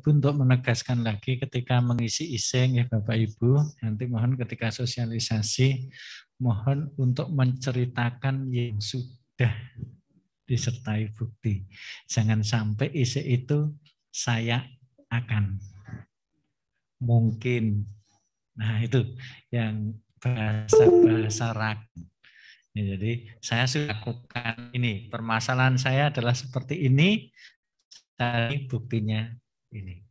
Ibu untuk menegaskan lagi ketika mengisi iseng ya Bapak Ibu, nanti mohon ketika sosialisasi, mohon untuk menceritakan yang sudah disertai bukti. Jangan sampai isi itu saya akan, mungkin. Nah itu yang bahasa-bahasa ragu. Ya, jadi saya sudah lakukan ini, permasalahan saya adalah seperti ini, cari buktinya ini.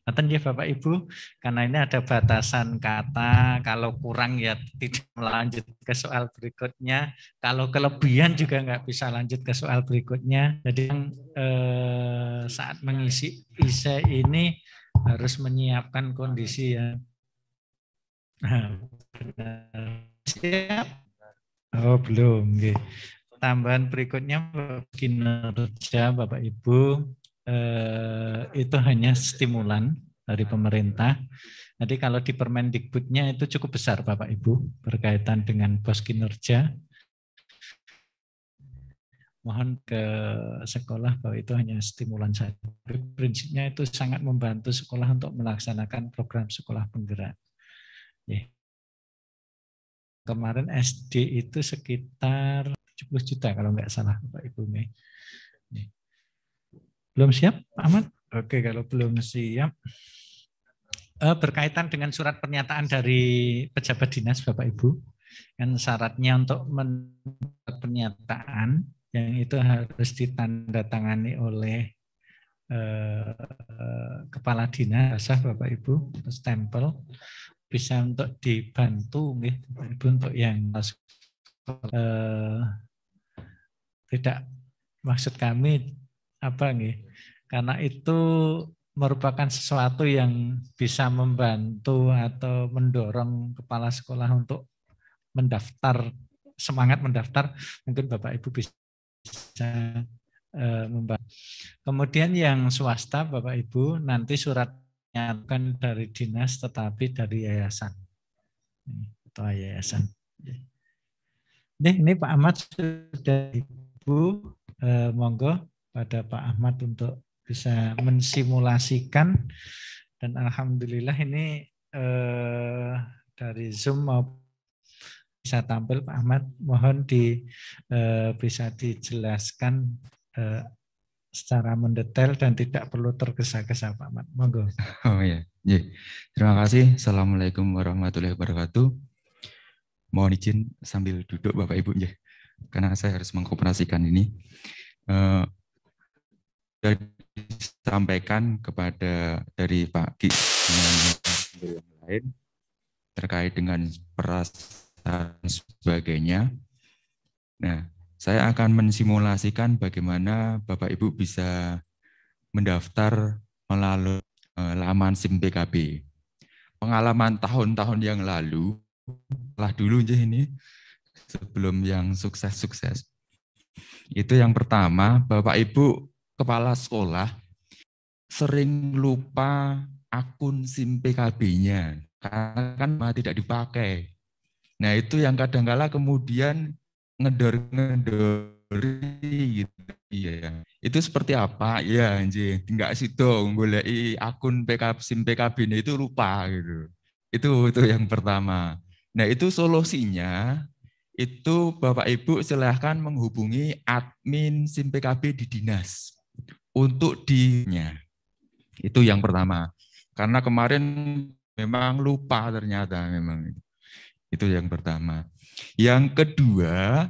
Nanti ya Bapak Ibu, karena ini ada batasan kata, kalau kurang ya tidak melanjut ke soal berikutnya, kalau kelebihan juga nggak bisa lanjut ke soal berikutnya. Jadi saat mengisi essay ini harus menyiapkan kondisi yang siap. Oh belum. Tambahan berikutnya kinerja Bapak Ibu itu hanya stimulan dari pemerintah. Jadi kalau di Permendikbudnya itu cukup besar Bapak Ibu berkaitan dengan pos kinerja. Mohon ke sekolah bahwa itu hanya stimulan saja. Prinsipnya itu sangat membantu sekolah untuk melaksanakan program sekolah penggerak. Kemarin SD itu sekitar 70 juta kalau nggak salah Bapak Ibu. Belum siap Pak Ahmad? Oke, kalau belum siap. Berkaitan dengan surat pernyataan dari pejabat dinas Bapak Ibu, kan syaratnya untuk membuat pernyataan yang itu harus ditandatangani oleh kepala dinas Bapak Ibu, stempel, bisa untuk dibantu Bapak Ibu untuk yang tidak, maksud kami apa nih? Karena itu merupakan sesuatu yang bisa membantu atau mendorong kepala sekolah untuk mendaftar, semangat mendaftar, mungkin Bapak Ibu bisa membantu. Kemudian yang swasta Bapak Ibu nanti suratnya bukan dari dinas tetapi dari yayasan atau yayasan. Ini Pak Ahmad sudah Ibu, monggo pada Pak Ahmad untuk bisa mensimulasikan, dan alhamdulillah ini dari Zoom mau bisa tampil Pak Ahmad, mohon bisa dijelaskan secara mendetail dan tidak perlu tergesa-gesa Pak Ahmad. Monggo. Oh ya, terima kasih. Assalamualaikum warahmatullahi wabarakatuh. Mohon izin sambil duduk Bapak Ibu ya, karena saya harus mengkomunikasikan ini. Sudah disampaikan kepada dari Pak Ki dengan yang lain terkait dengan perasaan sebagainya. Nah, saya akan mensimulasikan bagaimana Bapak Ibu bisa mendaftar melalui laman SIM PKB. Pengalaman tahun-tahun yang lalu, lah dulu aja ini, sebelum yang sukses-sukses. Itu yang pertama, Bapak Ibu kepala sekolah sering lupa akun SIM PKB-nya karena kan tidak dipakai. Nah, itu yang kadang-kala kemudian ngedori gitu. Iya. Itu seperti apa? Ya, anjing, enggak sih dong, boleh akun PKB SIM PKB-nya itu lupa gitu. Itu yang pertama. Nah, itu solusinya itu Bapak Ibu silahkan menghubungi admin SIM PKB di dinas untuk dinya. Itu yang pertama. Karena kemarin memang lupa ternyata memang. Itu yang pertama. Yang kedua,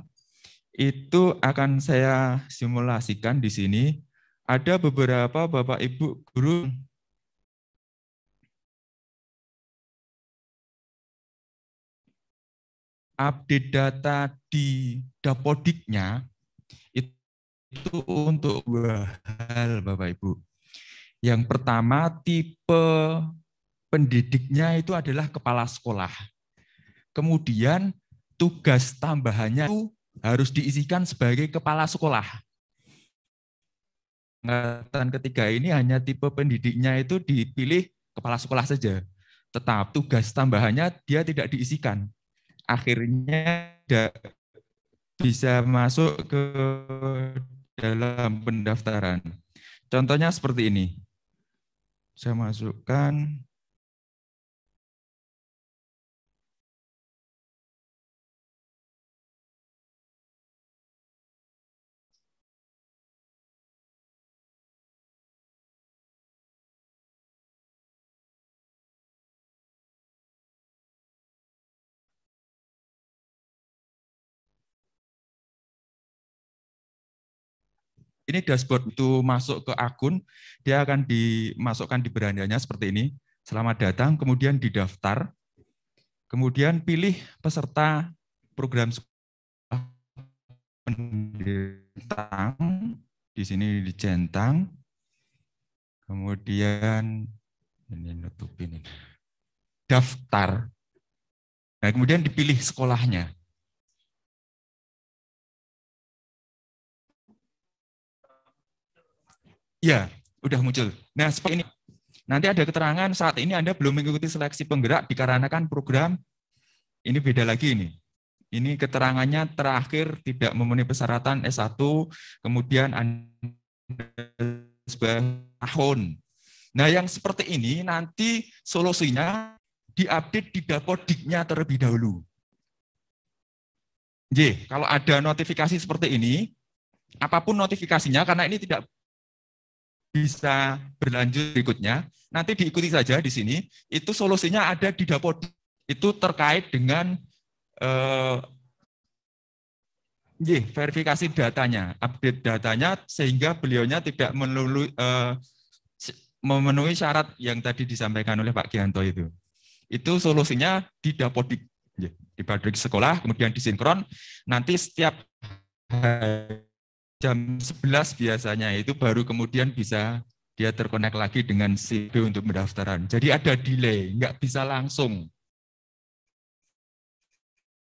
itu akan saya simulasikan di sini. Ada beberapa Bapak Ibu guru update data di Dapodiknya itu untuk dua hal Bapak Ibu. Yang pertama, tipe pendidiknya itu adalah kepala sekolah. Kemudian tugas tambahannya itu harus diisikan sebagai kepala sekolah. Angkatan ketiga ini hanya tipe pendidiknya itu dipilih kepala sekolah saja. Tetap tugas tambahannya dia tidak diisikan. Akhirnya tidak bisa masuk ke dalam pendaftaran. Contohnya seperti ini. Saya masukkan. Ini dashboard itu masuk ke akun, dia akan dimasukkan di berandaannya seperti ini. Selamat datang, kemudian didaftar, kemudian pilih peserta program sekolah pendatang, di sini dicentang, kemudian ini nutupin ini. Daftar. Nah, kemudian dipilih sekolahnya. Ya, udah muncul. Nah, seperti ini. Nanti ada keterangan saat ini Anda belum mengikuti seleksi penggerak dikarenakan program ini beda lagi ini. Ini keterangannya terakhir tidak memenuhi persyaratan S1, kemudian Anda sebuah tahun. Nah, yang seperti ini nanti solusinya diupdate di Dapodiknya terlebih dahulu. J, kalau ada notifikasi seperti ini, apapun notifikasinya, karena ini tidak bisa berlanjut berikutnya, nanti diikuti saja di sini, itu solusinya ada di Dapodik. Itu terkait dengan verifikasi datanya, update datanya, sehingga beliaunya tidak memenuhi syarat yang tadi disampaikan oleh Pak Gianto itu. Itu solusinya di Dapodik, di Dapodik sekolah, kemudian disinkron, nanti setiap jam 11 biasanya itu baru kemudian bisa dia terkonek lagi dengan CB untuk pendaftaran. Jadi ada delay, nggak bisa langsung.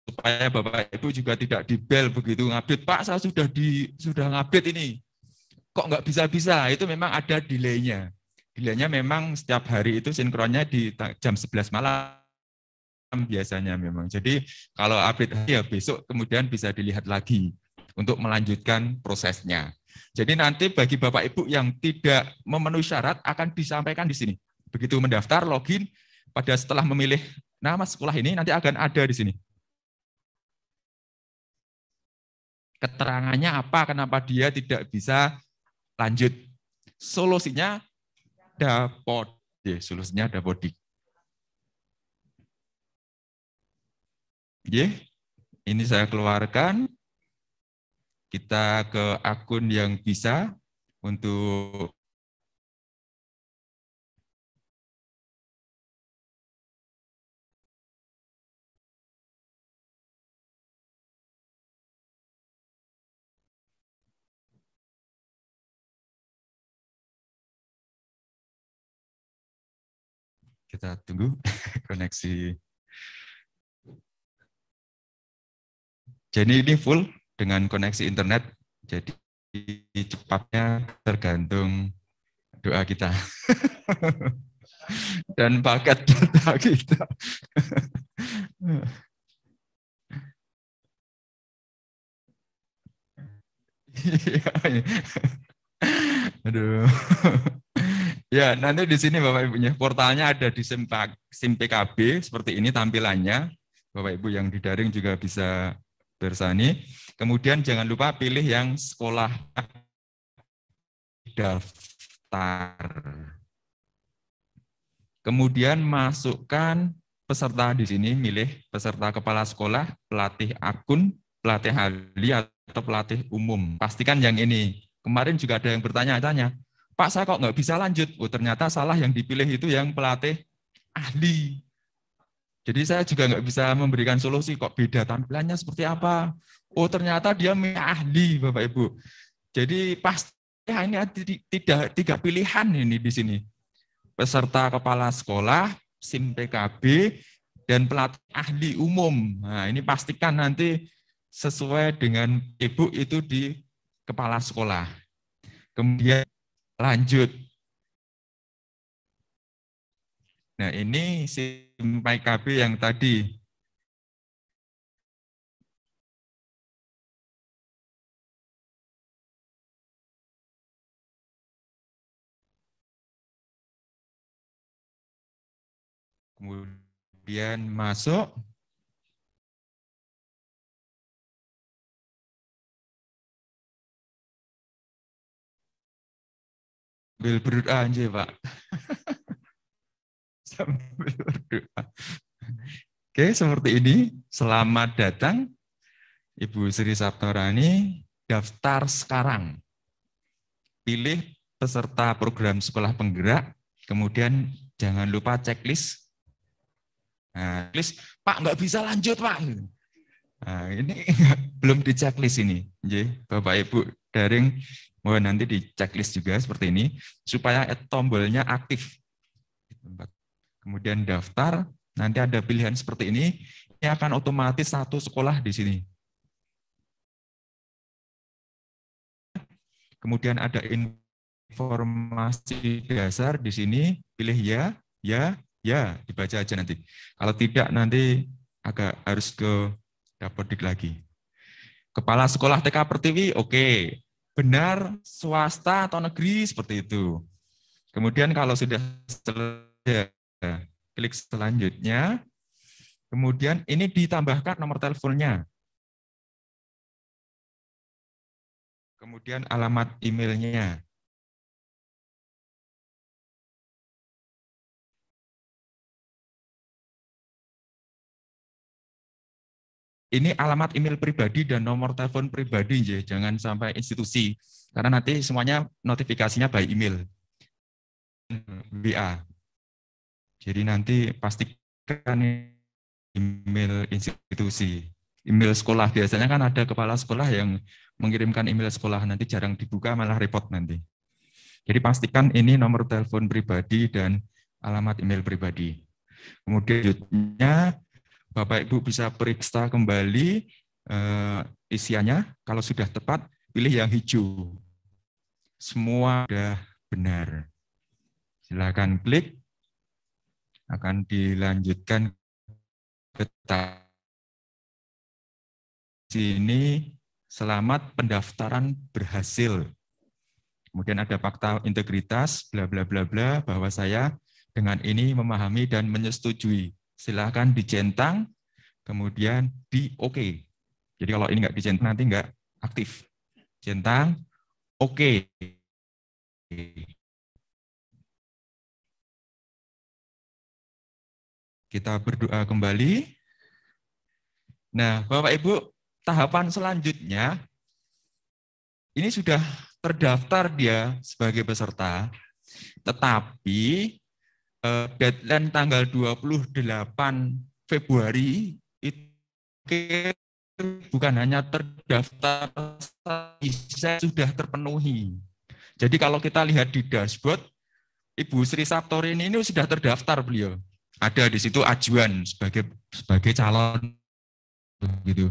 Supaya Bapak Ibu juga tidak dibel begitu ngupdate, Pak saya sudah ngupdate ini. Kok nggak bisa-bisa? Itu memang ada delay-nya. Delay-nya memang setiap hari itu sinkronnya di jam 11 malam biasanya memang. Jadi kalau update ya besok kemudian bisa dilihat lagi untuk melanjutkan prosesnya. Jadi nanti bagi Bapak Ibu yang tidak memenuhi syarat akan disampaikan di sini. Begitu mendaftar, login, pada setelah memilih nama sekolah ini nanti akan ada di sini. Keterangannya apa, kenapa dia tidak bisa lanjut. Solusinya solusinya Dapodik. Ini saya keluarkan. Kita ke akun yang bisa untuk kita tunggu koneksi. Jadi ini full dengan koneksi internet. Jadi cepatnya tergantung doa kita dan paket data kita. Aduh. Ya, nanti di sini Bapak Ibunya portalnya ada di SIM PKB seperti ini tampilannya. Bapak Ibu yang di daring juga bisa bersani. Kemudian jangan lupa pilih yang sekolah daftar. Kemudian masukkan peserta di sini, milih peserta kepala sekolah, pelatih akun, pelatih ahli atau pelatih umum. Pastikan yang ini. Kemarin juga ada yang bertanya-tanya, Pak saya kok nggak bisa lanjut? Oh ternyata salah yang dipilih itu yang pelatih ahli. Jadi saya juga nggak bisa memberikan solusi kok beda tampilannya seperti apa. Oh ternyata dia ahli Bapak Ibu. Jadi pasti ini ada tiga pilihan ini di sini. Peserta kepala sekolah, SIM PKB, dan pelatih ahli umum. Nah, ini pastikan nanti sesuai dengan Ibu itu di kepala sekolah. Kemudian lanjut. Nah, ini SIM PKB yang tadi. Kemudian masuk. Sambil berdoa aja, Pak. Sambil berdoa. Oke, seperti ini. Selamat datang, Ibu Sri Saptorani. Daftar sekarang. Pilih peserta program sekolah penggerak, kemudian jangan lupa checklist. Nah, checklist, Pak nggak bisa lanjut, Pak. Nah, ini belum di checklist ini. Bapak Ibu daring, mohon nanti di checklist juga seperti ini, supaya tombolnya aktif. Kemudian daftar, nanti ada pilihan seperti ini akan otomatis satu sekolah di sini. Kemudian ada informasi dasar di sini, pilih ya, dibaca aja nanti. Kalau tidak nanti agak harus ke dapodik lagi. Kepala sekolah TK Pertiwi, oke. Benar, swasta atau negeri, seperti itu. Kemudian kalau sudah selesai, klik selanjutnya. Kemudian ini ditambahkan nomor teleponnya. Kemudian alamat emailnya. Ini alamat email pribadi dan nomor telepon pribadi, jangan sampai institusi. Karena nanti semuanya notifikasinya by email. WA. Jadi nanti pastikan email institusi. Email sekolah, biasanya kan ada kepala sekolah yang mengirimkan email sekolah, nanti jarang dibuka, malah repot nanti. Jadi pastikan ini nomor telepon pribadi dan alamat email pribadi. Kemudian selanjutnya, Bapak Ibu bisa periksa kembali isiannya. Kalau sudah tepat, pilih yang hijau. Semua sudah benar. Silakan klik. Akan dilanjutkan ke sini. Selamat pendaftaran berhasil. Kemudian ada fakta integritas, bla bla bla bla, bahwa saya dengan ini memahami dan menyetujui. Silakan dicentang, kemudian di oke. Jadi kalau ini nggak dicentang nanti nggak aktif. Centang, oke. Kita berdoa kembali. Nah, Bapak Ibu, tahapan selanjutnya, ini sudah terdaftar dia sebagai peserta, tetapi deadline tanggal 28 Februari itu bukan hanya terdaftar, sudah terpenuhi. Jadi kalau kita lihat di dashboard, Ibu Sri Saptorini ini sudah terdaftar beliau. Ada di situ ajuan sebagai calon gitu.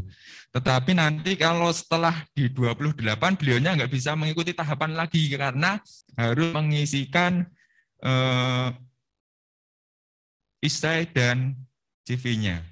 Tetapi nanti kalau setelah di 28 beliaunya nggak bisa mengikuti tahapan lagi karena harus mengisikan isai dan CV-nya.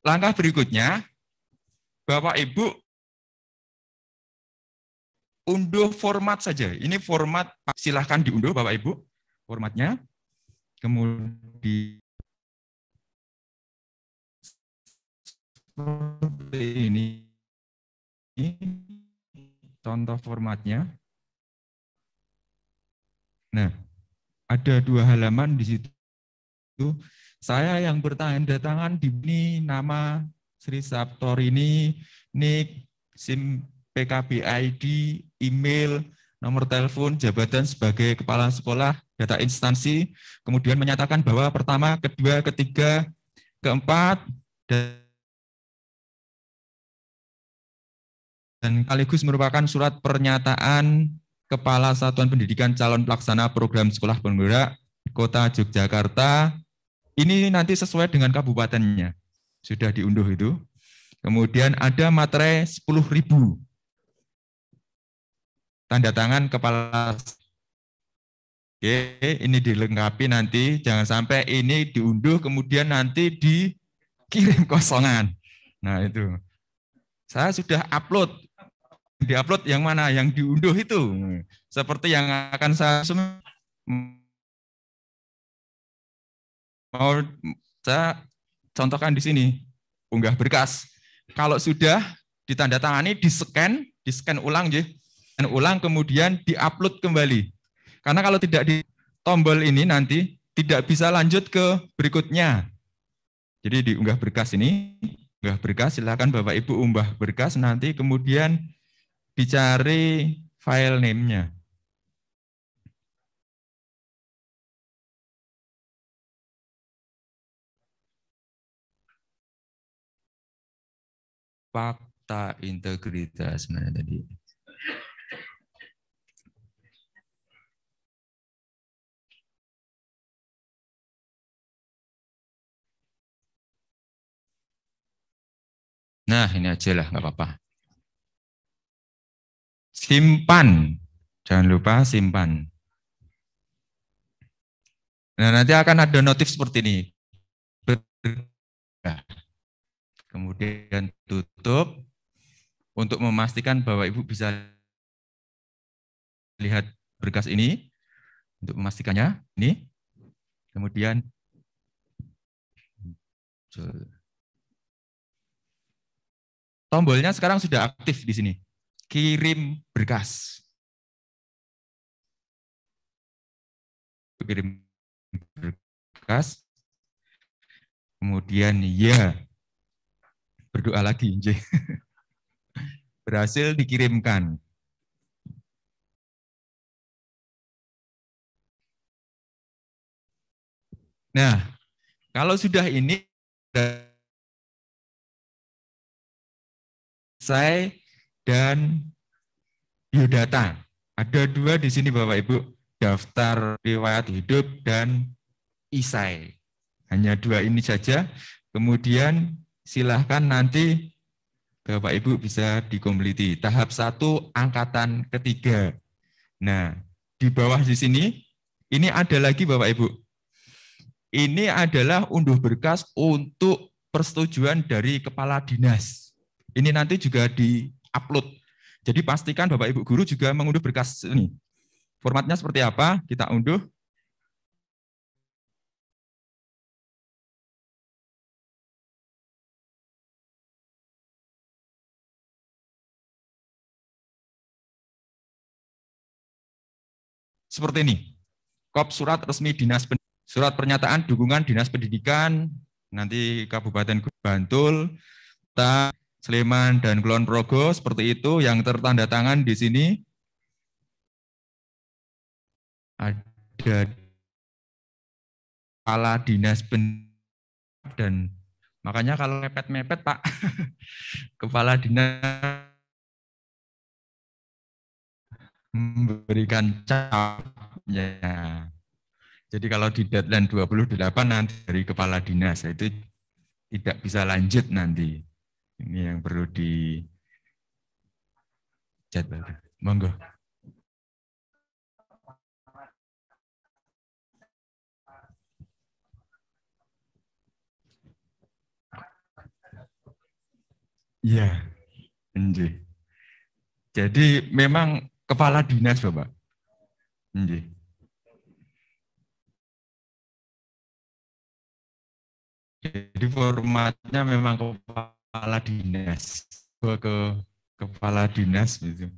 Langkah berikutnya, Bapak Ibu unduh format saja. Ini format, silahkan diunduh Bapak Ibu formatnya. Kemudian seperti ini contoh formatnya. Nah, ada 2 halaman di situ. Saya yang bertanda tangan di sini nama Sri Saptorini, nik, SIM PKB ID, email, nomor telepon, jabatan sebagai kepala sekolah, data instansi, kemudian menyatakan bahwa pertama, kedua, ketiga, keempat, dan sekaligus merupakan surat pernyataan Kepala Satuan Pendidikan Calon Pelaksana Program Sekolah Penggerak Kota Yogyakarta Ini nanti sesuai dengan kabupatennya. Sudah diunduh itu. Kemudian ada materai 10.000. Tanda tangan kepala. Oke, ini dilengkapi nanti. Jangan sampai ini diunduh kemudian nanti dikirim kosongan. Nah itu. Saya sudah upload. Diupload yang mana? Yang diunduh itu. Seperti yang akan saya mau saya contohkan di sini, unggah berkas. Kalau sudah ditandatangani, di-scan ulang, scan ulang kemudian diupload kembali. Karena kalau tidak di tombol ini nanti tidak bisa lanjut ke berikutnya. Jadi diunggah berkas ini, unggah berkas, silakan Bapak Ibu unggah berkas, nanti kemudian dicari file name-nya. Fakta integritas mana tadi? Nah, ini aja lah, nggak apa-apa. Simpan, jangan lupa simpan. Nah, nanti akan ada notif seperti ini. Kemudian tutup untuk memastikan bahwa Ibu bisa lihat berkas ini. Untuk memastikannya, ini. Kemudian tombolnya sekarang sudah aktif di sini. Kirim berkas. Kirim berkas. Kemudian ya, berdoa lagi. Berhasil dikirimkan. Nah, kalau sudah ini saya dan biodata. Ada dua di sini Bapak Ibu, daftar riwayat hidup dan isai. Hanya dua ini saja. Kemudian silahkan nanti Bapak Ibu bisa dikompliti. Tahap 1 angkatan ketiga. Nah, di bawah di sini, ini ada lagi Bapak Ibu. Ini adalah unduh berkas untuk persetujuan dari kepala dinas. Ini nanti juga di-upload. Jadi pastikan Bapak Ibu guru juga mengunduh berkas ini. Formatnya seperti apa? Kita unduh. Seperti ini. Kop surat resmi dinas pendidikan. Surat pernyataan dukungan Dinas Pendidikan, nanti Kabupaten Bantul, Sleman, dan Kulon Progo, seperti itu yang tertanda tangan di sini. Ada kepala Dinas Pendidikan, dan makanya kalau mepet-mepet Pak, kepala dinas memberikan capnya. Jadi kalau di deadline 28 nanti dari kepala dinas itu tidak bisa lanjut nanti. Ini yang perlu di jadwal. Monggo. Iya. Jadi memang kepala dinas Bapak. Jadi formatnya memang kepala dinas, ke kepala dinas gitu.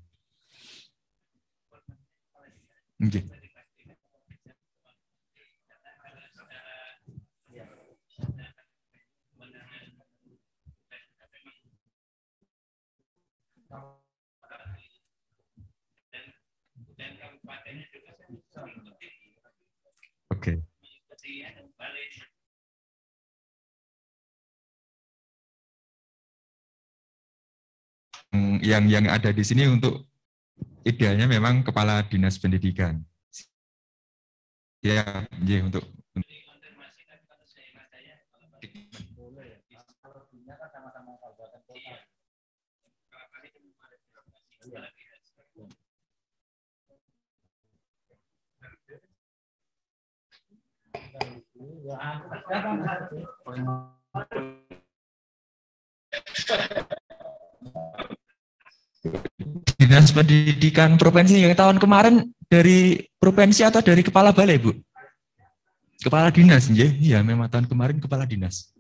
Oke. Yang ada di sini untuk idealnya memang kepala dinas pendidikan. Ya, untuk Dinas Pendidikan Provinsi yang tahun kemarin dari provinsi atau dari kepala balai, Bu? Kepala dinas, ya memang tahun kemarin kepala dinas.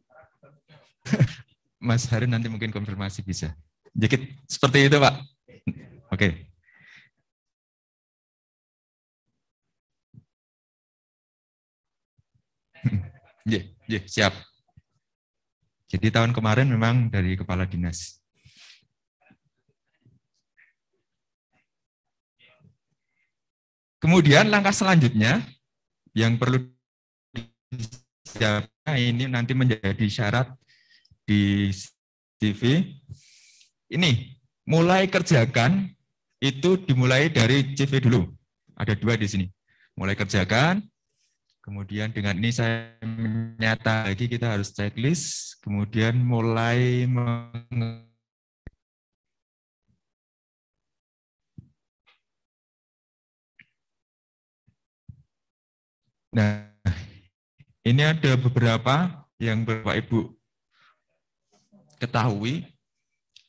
Mas Harun nanti mungkin konfirmasi bisa. Jadi seperti itu, Pak. Oke. Siap. Jadi tahun kemarin memang dari kepala dinas. Kemudian langkah selanjutnya yang perlu disiapkan ini nanti menjadi syarat di CV. Ini mulai kerjakan itu dimulai dari CV dulu. Ada 2 di sini. Mulai kerjakan. Kemudian dengan ini saya menyata lagi kita harus checklist. Kemudian mulai Nah, ini ada beberapa yang Bapak Ibu ketahui,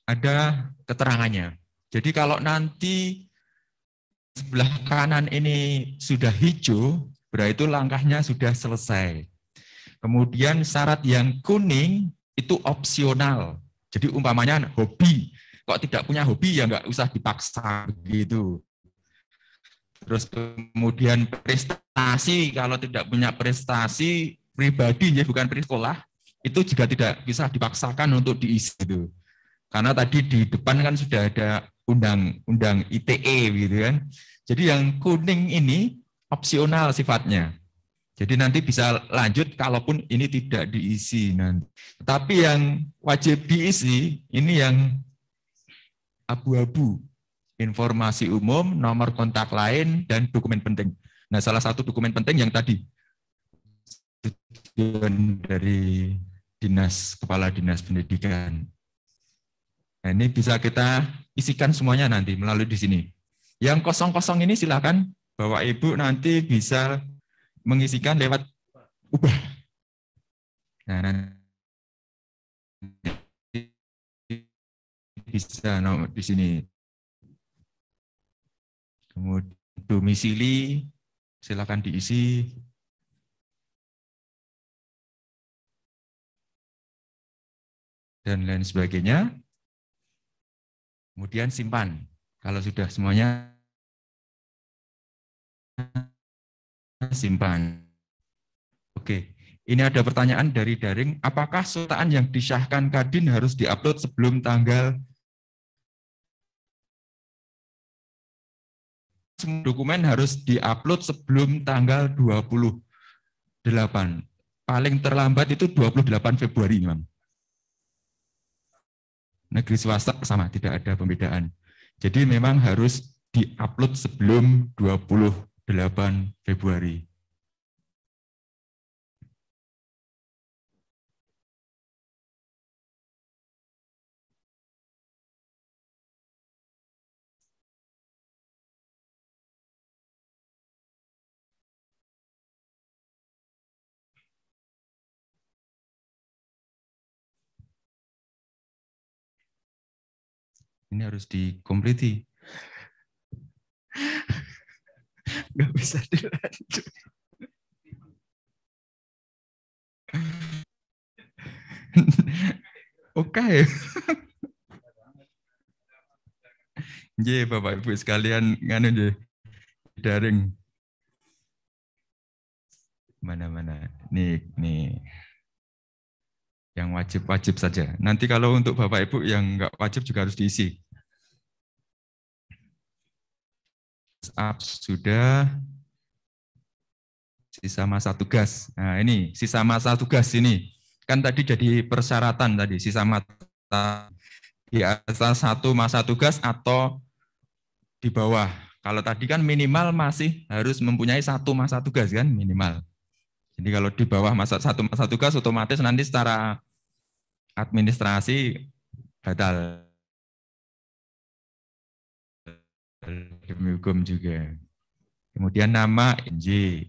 ada keterangannya. Jadi kalau nanti sebelah kanan ini sudah hijau, berarti langkahnya sudah selesai. Kemudian syarat yang kuning itu opsional. Jadi umpamanya hobi, kok tidak punya hobi ya nggak usah dipaksa begitu. Terus kemudian prestasi, kalau tidak punya prestasi pribadi, ya bukan sekolah, itu juga tidak bisa dipaksakan untuk diisi. Gitu. Karena tadi di depan kan sudah ada undang-undang ITE, gitu kan. Jadi yang kuning ini opsional sifatnya. Jadi nanti bisa lanjut kalaupun ini tidak diisi nanti. Tapi yang wajib diisi ini yang abu-abu. Informasi umum, nomor kontak lain, dan dokumen penting. Nah, salah satu dokumen penting yang tadi dari Kepala Dinas Pendidikan. Nah, ini bisa kita isikan semuanya nanti melalui di sini. Yang kosong-kosong ini silakan Bapak Ibu nanti bisa mengisikan lewat ubah. Nah, nanti bisa di sini. Kemudian domisili, silakan diisi. Dan lain sebagainya. Kemudian simpan. Kalau sudah semuanya simpan. Oke, ini ada pertanyaan dari daring. Apakah sutaan yang disahkan Kadin harus diupload sebelum tanggal dokumen harus diupload sebelum tanggal 28. Paling terlambat itu 28 Februari, Imam. Negeri swasta sama, tidak ada pembedaan. Jadi memang harus diupload sebelum 28 Februari. Ini harus dikompleti. Nggak bisa dilanjut. Oke. Nggih, Bapak Ibu sekalian nganu nggih. Daring. Mana-mana. Nih. Yang wajib-wajib saja. Nanti kalau untuk Bapak Ibu yang nggak wajib juga harus diisi. Sudah. Sisa masa tugas. Nah ini, sisa masa tugas ini. Kan tadi jadi persyaratan tadi, sisa masa di atas 1 masa tugas atau di bawah. Kalau tadi kan minimal masih harus mempunyai 1 masa tugas kan, minimal. Jadi kalau di bawah 1 masa tugas otomatis nanti secara administrasi batal. Demi hukum juga. Kemudian nama NJ.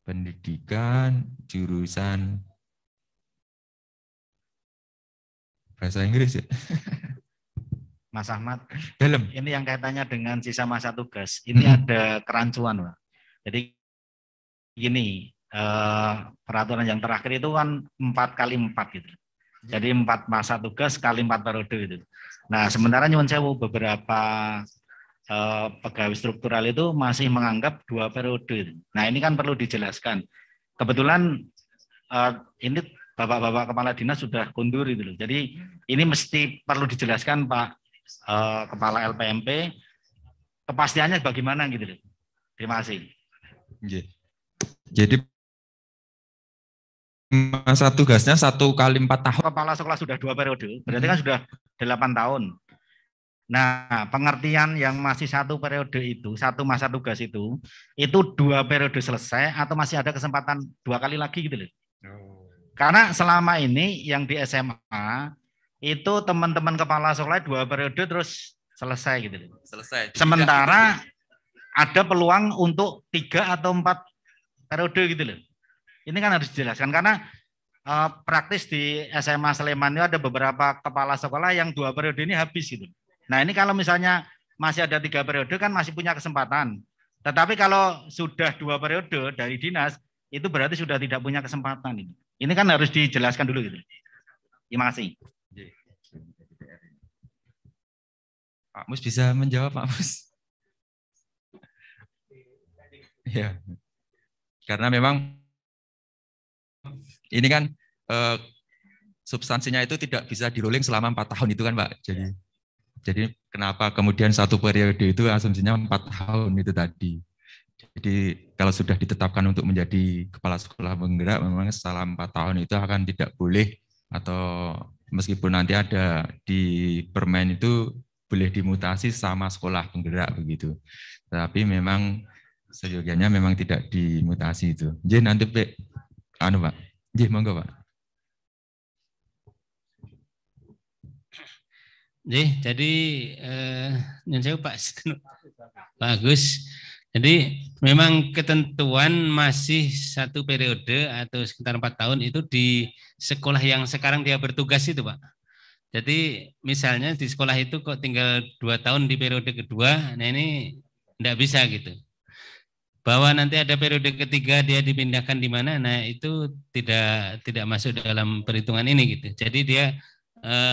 Pendidikan, jurusan bahasa Inggris ya? Mas Ahmad, Dalam. ini yang kaitannya dengan sisa masa tugas. Ini ada kerancuan, Pak. Jadi gini, peraturan yang terakhir itu kan 4x4 gitu. Jadi 4 masa tugas kali 4 periode gitu. Nah, sementara nyuwun sewu beberapa pegawai struktural itu masih menganggap 2 periode. Nah, ini kan perlu dijelaskan. Kebetulan ini Bapak-bapak kepala dinas sudah kundur gitu loh. Jadi ini mesti perlu dijelaskan Pak Kepala LPMP, kepastiannya bagaimana gitu loh. Terima kasih. Jadi masa tugasnya 1 kali 4 tahun. Kepala sekolah sudah 2 periode, berarti kan sudah 8 tahun. Nah, pengertian yang masih 1 periode itu, 1 masa tugas itu 2 periode selesai atau masih ada kesempatan 2 kali lagi gitu loh. Karena selama ini yang di SMA itu teman-teman kepala sekolah 2 periode terus selesai gitu loh. Selesai. Sementara ada peluang untuk 3 atau 4 periode gitu loh. Ini kan harus dijelaskan karena praktis di SMA Sleman itu ada beberapa kepala sekolah yang 2 periode ini habis gitu. Nah ini kalau misalnya masih ada 3 periode kan masih punya kesempatan. Tetapi kalau sudah 2 periode dari dinas itu berarti sudah tidak punya kesempatan ini. Ini kan harus dijelaskan dulu gitu. Terima kasih. Pak Mus bisa menjawab Pak Mus? Ya. Karena memang ini kan substansinya itu tidak bisa di-rolling selama 4 tahun itu kan Pak. Jadi kenapa kemudian 1 periode itu asumsinya 4 tahun itu tadi. Jadi kalau sudah ditetapkan untuk menjadi kepala sekolah penggerak memang selama 4 tahun itu akan tidak boleh atau meskipun nanti ada di permen itu boleh dimutasi sama sekolah penggerak begitu. Tapi memang seyogianya memang tidak dimutasi itu. Jadi nanti Pak. Monggo Pak. Jadi Pak Agus. Jadi memang ketentuan masih 1 periode atau sekitar 4 tahun itu di sekolah yang sekarang dia bertugas itu Pak. Jadi misalnya di sekolah itu kok tinggal 2 tahun di periode kedua, nah ini enggak bisa gitu. Bahwa nanti ada periode ketiga dia dipindahkan di mana, nah itu tidak masuk dalam perhitungan ini gitu. Jadi dia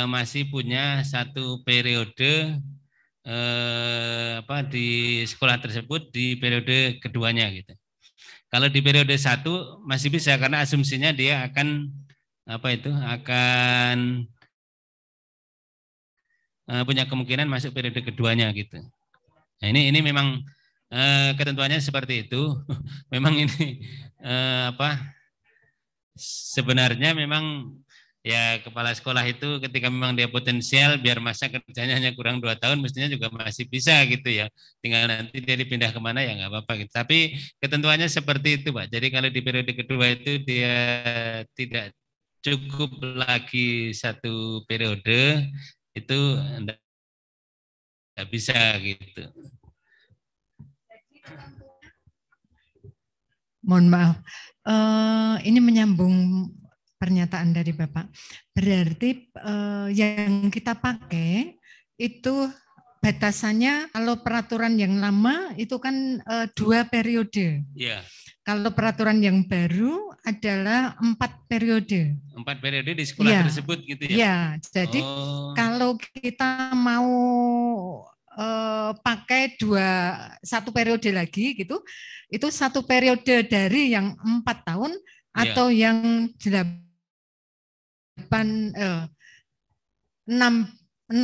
masih punya 1 periode di sekolah tersebut di periode keduanya gitu. Kalau di periode 1 masih bisa karena asumsinya dia akan punya kemungkinan masuk periode keduanya gitu. Nah ini memang ketentuannya seperti itu. Memang ini sebenarnya memang ya kepala sekolah itu ketika memang dia potensial biar masa kerjanya hanya kurang 2 tahun mestinya juga masih bisa gitu ya. Tinggal nanti dia dipindah kemana ya nggak apa-apa gitu. Tapi ketentuannya seperti itu Pak. Jadi kalau di periode kedua itu dia tidak cukup lagi 1 periode itu enggak bisa gitu. Mohon maaf, ini menyambung pernyataan dari Bapak. Berarti yang kita pakai itu batasannya kalau peraturan yang lama itu kan 2 periode. Iya. Kalau peraturan yang baru adalah 4 periode. 4 periode di sekolah tersebut gitu ya? Iya, jadi kalau kita mau pakai 1 periode lagi gitu, itu 1 periode dari yang 4 tahun atau yang 16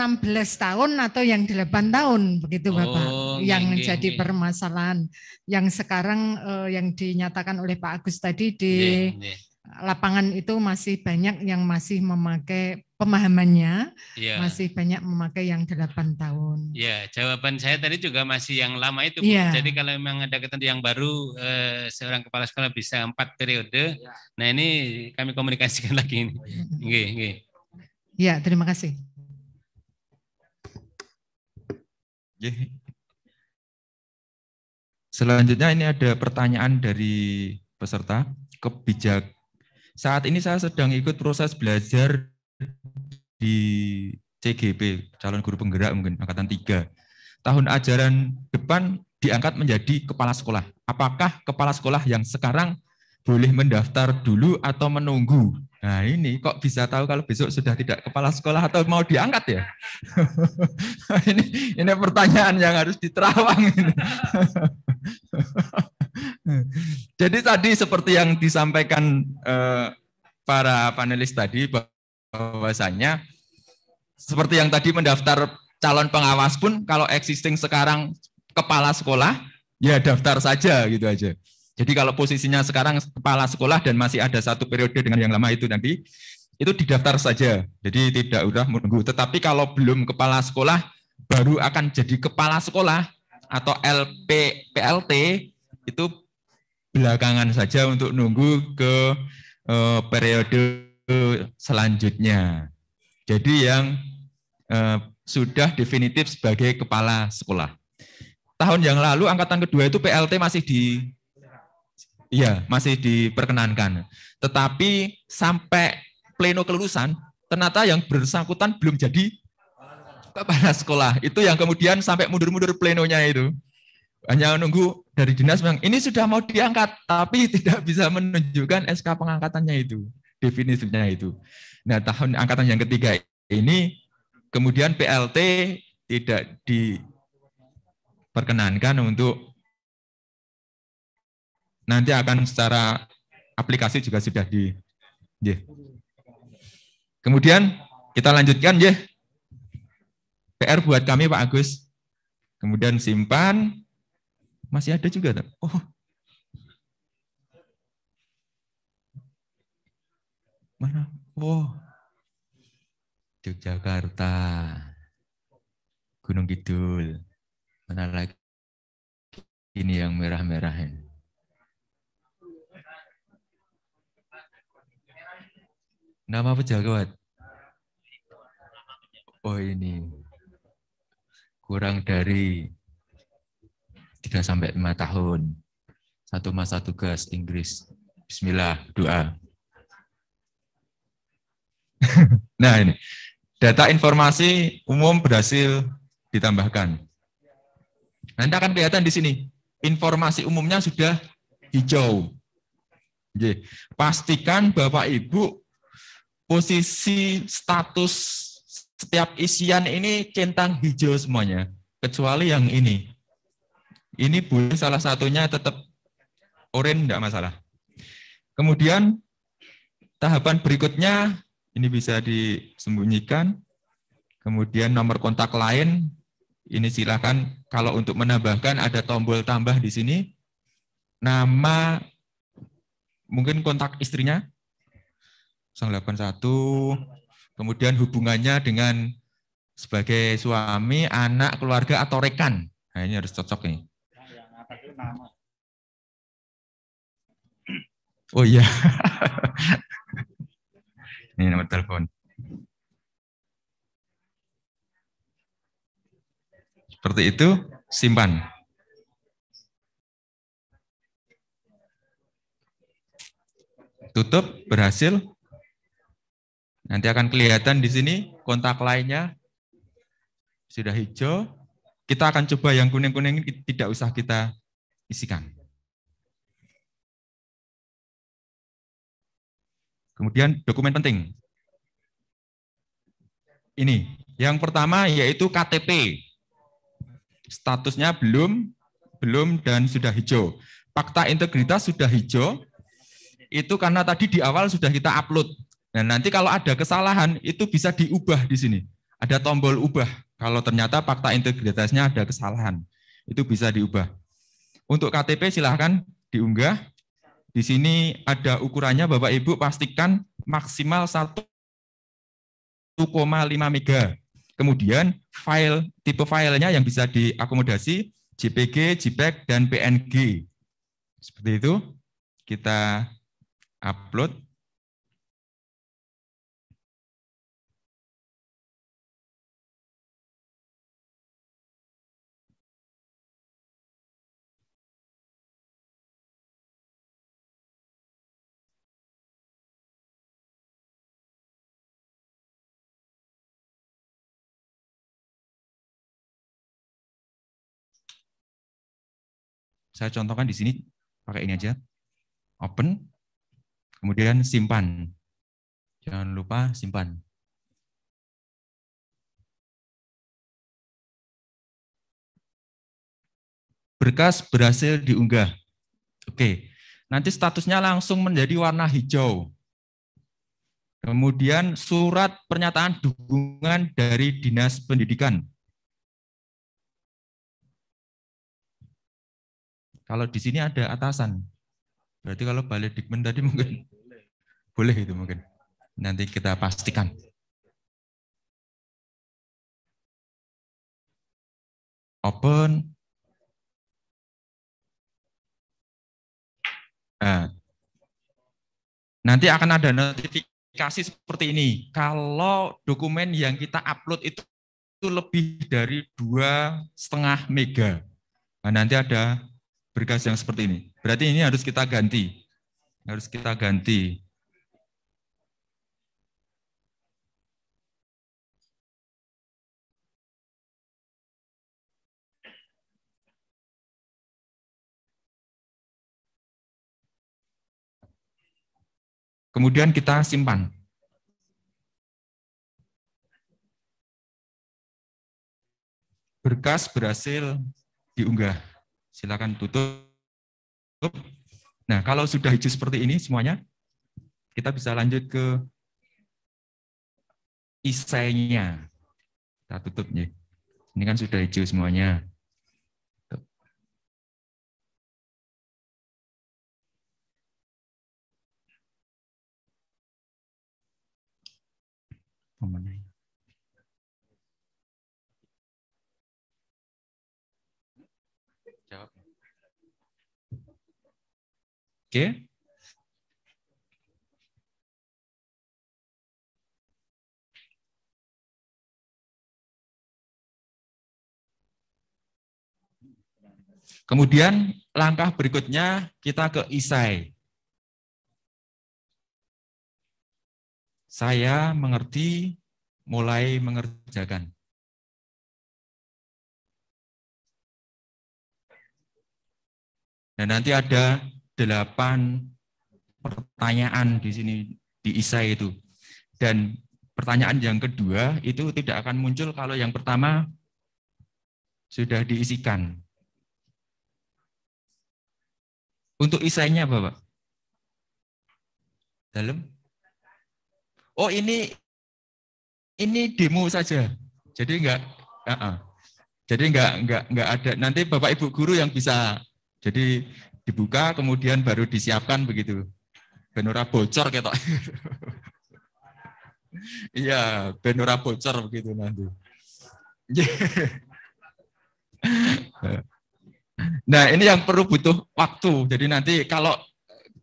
tahun atau yang 8 tahun begitu Bapak, yang jadi permasalahan yang sekarang yang dinyatakan oleh Pak Agus tadi di lapangan itu masih banyak yang masih memakai pemahamannya, masih banyak memakai yang 8 tahun. Ya, jawaban saya tadi juga masih yang lama itu Bu. Jadi kalau memang ada ketentuan yang baru seorang kepala sekolah bisa 4 periode. Nah ini kami komunikasikan lagi ini. Nggih. Ya, terima kasih. Selanjutnya ini ada pertanyaan dari peserta. Saat ini saya sedang ikut proses belajar di CGP, calon guru penggerak mungkin, angkatan 3. Tahun ajaran depan diangkat menjadi kepala sekolah. Apakah kepala sekolah yang sekarang boleh mendaftar dulu atau menunggu? Nah ini kok bisa tahu kalau besok sudah tidak kepala sekolah atau mau diangkat ya? ini pertanyaan yang harus diterawang. Jadi tadi seperti yang disampaikan para panelis tadi, bahwasanya seperti yang tadi mendaftar calon pengawas pun kalau existing sekarang kepala sekolah, ya daftar saja gitu aja. Jadi kalau posisinya sekarang kepala sekolah dan masih ada satu periode dengan yang lama itu nanti, itu didaftar saja. Jadi tidak udah menunggu. Tetapi kalau belum kepala sekolah, baru akan jadi kepala sekolah atau PLT, itu belakangan saja untuk nunggu ke periode selanjutnya. Jadi yang sudah definitif sebagai kepala sekolah. Tahun yang lalu angkatan kedua itu PLT masih diperkenankan. Tetapi sampai pleno kelulusan, ternyata yang bersangkutan belum jadi kepala sekolah. Itu yang kemudian sampai mundur-mundur plenonya itu. Hanya menunggu dari dinas memang ini sudah mau diangkat, tapi tidak bisa menunjukkan SK pengangkatannya itu, definisinya itu. Nah, tahun angkatan yang ketiga ini kemudian PLT tidak diperkenankan untuk nanti akan secara aplikasi juga sudah Kemudian kita lanjutkan PR buat kami Pak Agus. Kemudian simpan. Masih ada juga. Oh. Mana? Oh. Yogyakarta. Gunung Kidul. Mana lagi? Ini yang merah-merah ini. Nama pejabat. Oh ini. Kurang dari 3-5 tahun. 1 masa tugas Inggris. Bismillah, doa. Nah ini. Data informasi umum berhasil ditambahkan. Nanti akan kelihatan di sini. Informasi umumnya sudah hijau. Pastikan Bapak Ibu posisi status setiap isian ini centang hijau semuanya. Kecuali yang ini. Ini boleh salah satunya tetap oranye, enggak masalah. Kemudian tahapan berikutnya ini bisa disembunyikan. Kemudian nomor kontak lain. Ini silakan kalau untuk menambahkan ada tombol tambah di sini. Nama mungkin kontak istrinya 081. Kemudian hubungannya dengan sebagai suami, anak, keluarga atau rekan. Nah, ini harus cocok nih. Oh iya. Ini nomor telepon. Seperti itu, simpan. Tutup, berhasil. Nanti akan kelihatan di sini kontak lainnya sudah hijau. Kita akan coba yang kuning-kuning ini tidak usah kita isikan. Kemudian dokumen penting. Ini, yang pertama yaitu KTP. Statusnya belum dan sudah hijau. Fakta integritas sudah hijau, itu karena tadi di awal sudah kita upload. Nah, nanti kalau ada kesalahan, itu bisa diubah di sini. Ada tombol ubah. Kalau ternyata fakta integritasnya ada kesalahan, itu bisa diubah. Untuk KTP silahkan diunggah. Di sini ada ukurannya, Bapak Ibu pastikan maksimal 1,5 mega. Kemudian tipe filenya yang bisa diakomodasi JPG, JPEG, dan PNG. Seperti itu, kita upload. Saya contohkan di sini pakai ini aja. Open, kemudian simpan. Jangan lupa simpan. Berkas berhasil diunggah. Oke, nanti statusnya langsung menjadi warna hijau. Kemudian surat pernyataan dukungan dari Dinas Pendidikan. Kalau di sini ada atasan. Berarti kalau Baledikmen tadi mungkin boleh itu mungkin. Nanti kita pastikan. Open. Nah, nanti akan ada notifikasi seperti ini. Kalau dokumen yang kita upload itu lebih dari 2,5 mega. Nah, nanti ada berkas yang seperti ini. Berarti ini harus kita ganti. Harus kita ganti. Kemudian kita simpan. Berkas berhasil diunggah. Silakan tutup. Nah, kalau sudah hijau seperti ini semuanya, kita bisa lanjut ke isainya. Kita tutup nih. Ini kan sudah hijau semuanya. Jawab. Oke. Kemudian langkah berikutnya kita ke isai. Saya mengerti, mulai mengerjakan. Dan nanti ada 8 pertanyaan di sini di isai itu. Dan pertanyaan yang kedua itu tidak akan muncul kalau yang pertama sudah diisikan. Untuk isainya Bapak? Dalam? Oh ini demo saja. Jadi enggak ada. Nanti Bapak Ibu guru yang bisa. Jadi dibuka kemudian baru disiapkan begitu. Benora bocor ketok. Iya, benora bocor begitu nanti. Nah, ini yang perlu butuh waktu. Jadi nanti kalau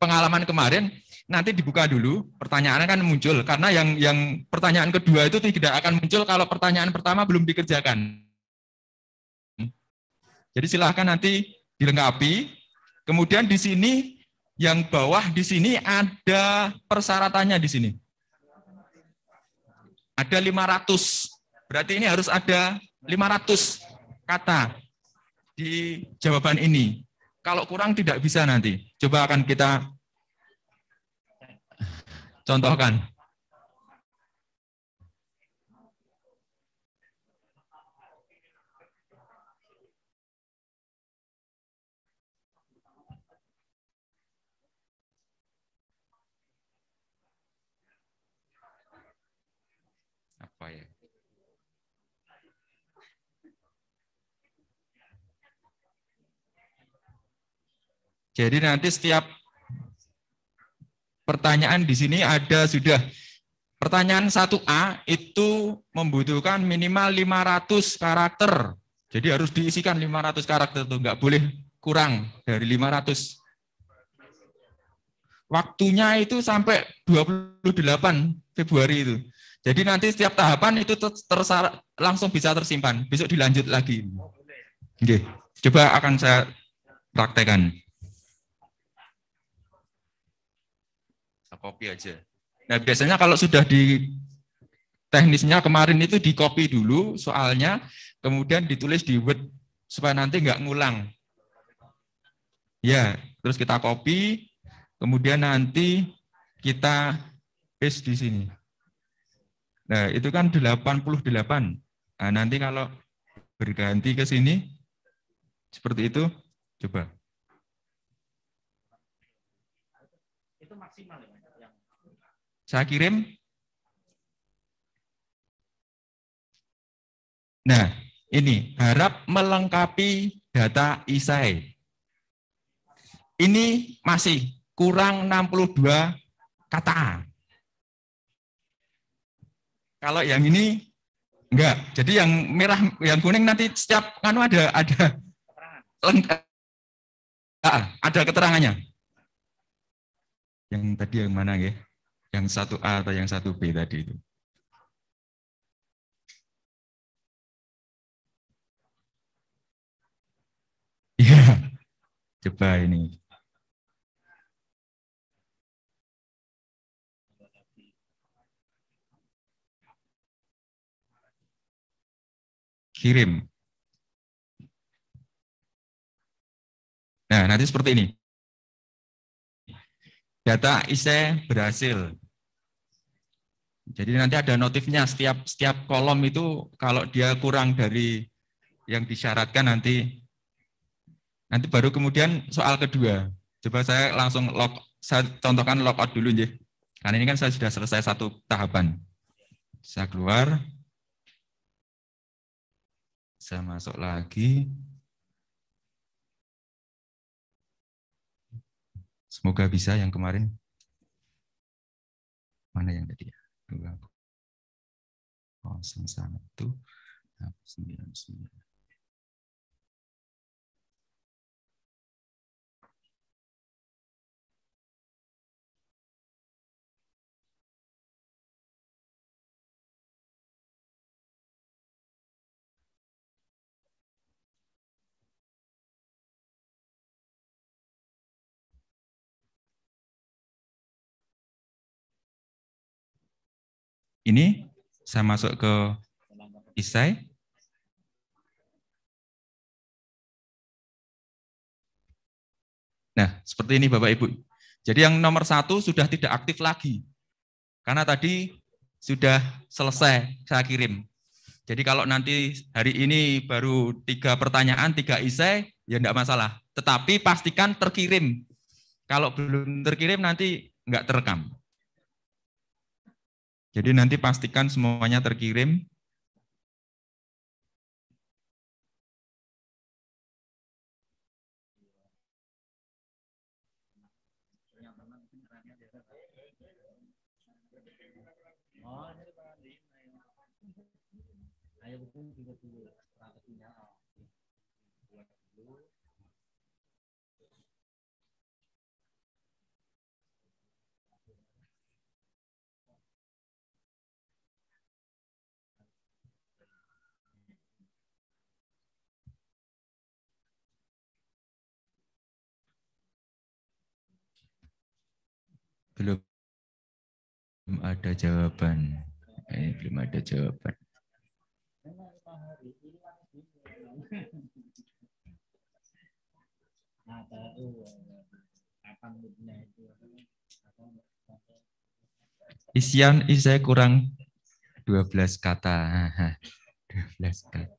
pengalaman kemarin nanti dibuka dulu, pertanyaannya kan muncul karena yang pertanyaan kedua itu tidak akan muncul kalau pertanyaan pertama belum dikerjakan. Jadi silahkan nanti dilengkapi. Kemudian di sini yang bawah di sini ada persyaratannya di sini. Ada 500. Berarti ini harus ada 500 kata di jawaban ini. Kalau kurang tidak bisa nanti. Coba akan kita contohkan. Apa ya? Jadi nanti setiap pertanyaan di sini ada sudah. Pertanyaan 1A itu membutuhkan minimal 500 karakter. Jadi harus diisikan 500 karakter itu, enggak boleh kurang dari 500. Waktunya itu sampai 28 Februari itu. Jadi nanti setiap tahapan itu langsung bisa tersimpan. Besok dilanjut lagi. Oke, coba akan saya praktekkan. Saya copy aja. Nah, biasanya kalau sudah di teknisnya kemarin itu di copy dulu soalnya, kemudian ditulis di Word supaya nanti nggak ngulang. Ya, terus kita copy, kemudian nanti kita paste di sini. Nah, itu kan 88. Nah, nanti kalau berganti ke sini, seperti itu, coba. Itu maksimal ya? Saya kirim. Nah, ini harap melengkapi data isai. Ini masih kurang 62 kata. Kalau yang ini enggak. Jadi yang merah, yang kuning nanti setiap anu ada lengkap, ada keterangannya. Yang tadi yang mana ya? Yang 1A atau yang 1B tadi itu. Iya. Coba ini. Kirim. Nah, nanti seperti ini. Data ISE berhasil. Jadi nanti ada notifnya setiap kolom itu kalau dia kurang dari yang disyaratkan nanti baru kemudian soal kedua. Coba saya langsung saya contohkan logout dulu ya. Karena ini kan saya sudah selesai satu tahapan. Saya keluar. Saya masuk lagi. Semoga bisa yang kemarin. Mana yang tadi ya? 20199. Ini saya masuk ke isai. Nah, seperti ini Bapak Ibu. Jadi yang nomor 1 sudah tidak aktif lagi. Karena tadi sudah selesai saya kirim. Jadi kalau nanti hari ini baru 3 pertanyaan, 3 isai, ya enggak masalah. Tetapi pastikan terkirim. Kalau belum terkirim nanti enggak terekam. Jadi nanti pastikan semuanya terkirim. Belum ada jawaban. Belum ada jawaban. Isian isai kurang 12 kata. 12 kata.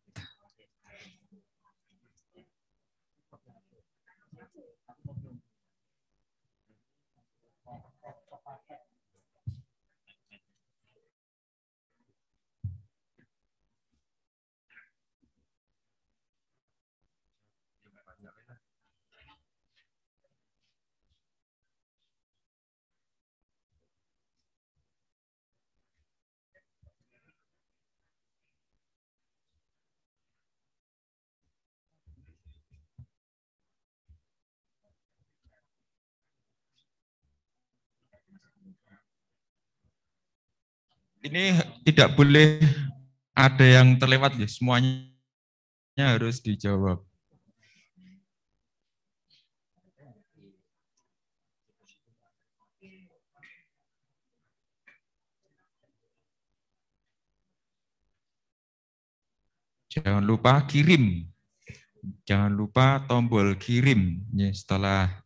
Ini tidak boleh ada yang terlewat ya, semuanya harus dijawab. Jangan lupa kirim. Jangan lupa tombol kirim ya, setelah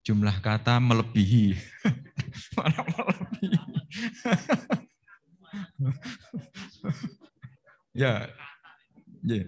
jumlah kata melebihi. Mana melebihi? Ya, ya.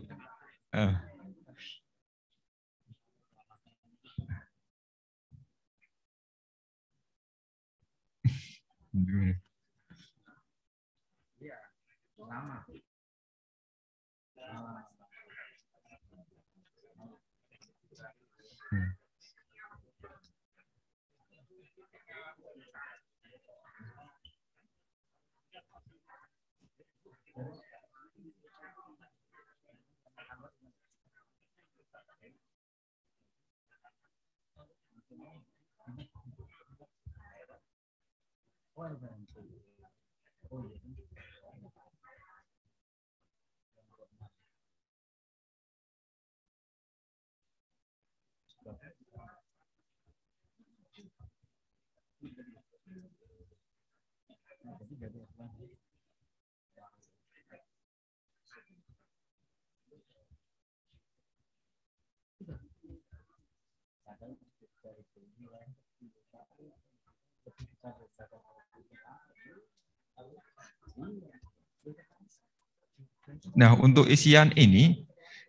Nah, untuk isian ini,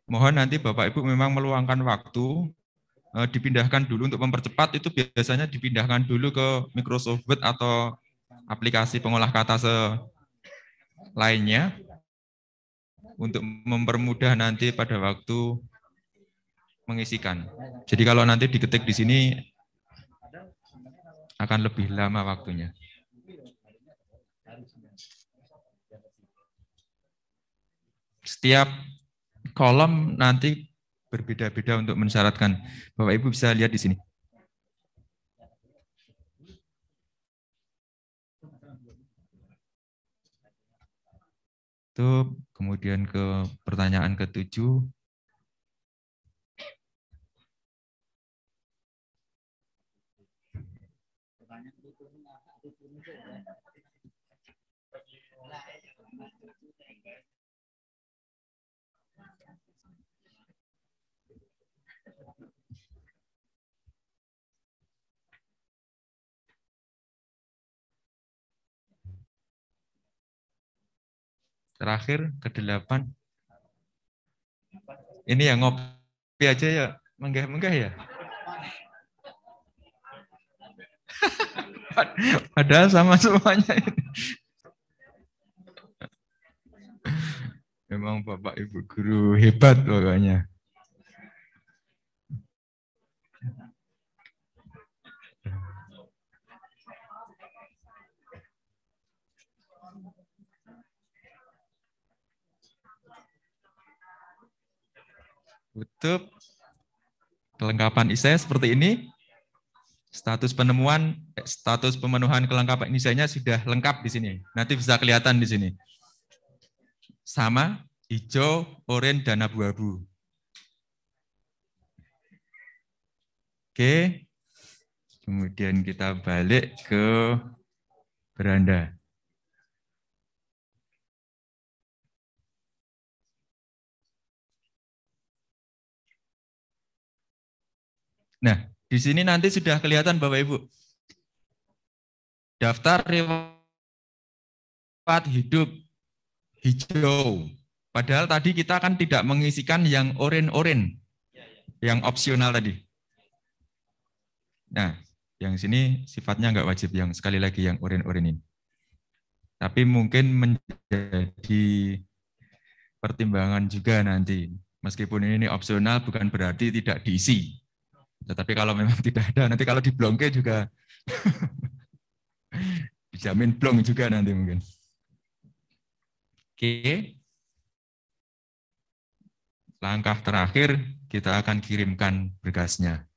mohon nanti Bapak Ibu memang meluangkan waktu, dipindahkan dulu untuk mempercepat, itu biasanya dipindahkan dulu ke Microsoft Word atau aplikasi pengolah kata lainnya, untuk mempermudah nanti pada waktu mengisikan. Jadi kalau nanti diketik di sini, akan lebih lama waktunya. Setiap kolom nanti berbeda-beda untuk mensyaratkan. Bapak Ibu bisa lihat di sini. Itu kemudian ke pertanyaan ke-7. Terakhir ke-8. Ini yang ngopi aja ya, menggah-menggah ya. Padahal sama semuanya ini. Memang Bapak Ibu guru hebat pokoknya. Tutup. Kelengkapan isai seperti ini. Status pemenuhan kelengkapan isainya sudah lengkap di sini. Nanti bisa kelihatan di sini. Sama, hijau, oranye, dan abu-abu. Oke. Kemudian kita balik ke beranda. Nah, di sini nanti sudah kelihatan Bapak Ibu. Daftar riwayat hidup hijau. Padahal tadi kita kan tidak mengisikan yang oranye, yang opsional tadi. Nah, yang sini sifatnya nggak wajib, yang sekali lagi yang oranye ini. Tapi mungkin menjadi pertimbangan juga nanti. Meskipun ini opsional bukan berarti tidak diisi. Tetapi kalau memang tidak ada, nanti kalau diblongke juga dijamin blong juga nanti mungkin. Oke. Langkah terakhir, kita akan kirimkan berkasnya.